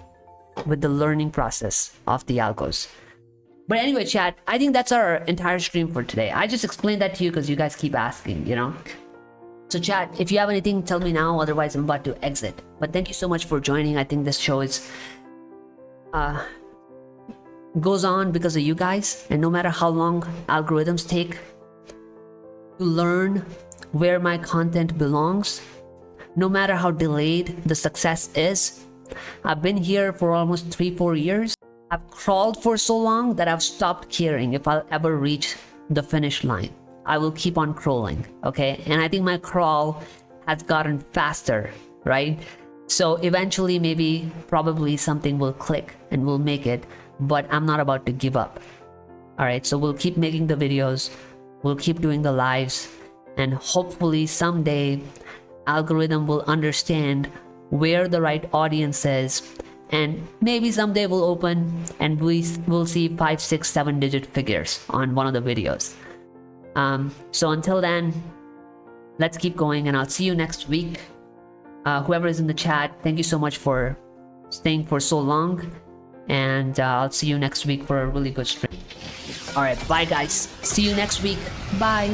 with the learning process of the algos. But anyway, chat, I think that's our entire stream for today. I just explained that to you because you guys keep asking, you know? So chat, if you have anything, tell me now, otherwise I'm about to exit. But thank you so much for joining. I think this show is goes on because of you guys, and no matter how long algorithms take to learn where my content belongs, no matter how delayed the success is, I've been here for almost 3-4 years. I've crawled for so long that I've stopped caring if I'll ever reach the finish line. I will keep on crawling, okay? And I think my crawl has gotten faster, right? So eventually, maybe, probably something will click and we'll make it, but I'm not about to give up. All right, so we'll keep making the videos, we'll keep doing the lives, and hopefully someday algorithm will understand where the right audience is, and maybe someday we'll open and we'll see 5, 6, 7 digit figures on one of the videos. So until then, let's keep going, and I'll see you next week. Whoever is in the chat, thank you so much for staying for so long, and I'll see you next week for a really good stream. All right, bye guys. See you next week. Bye.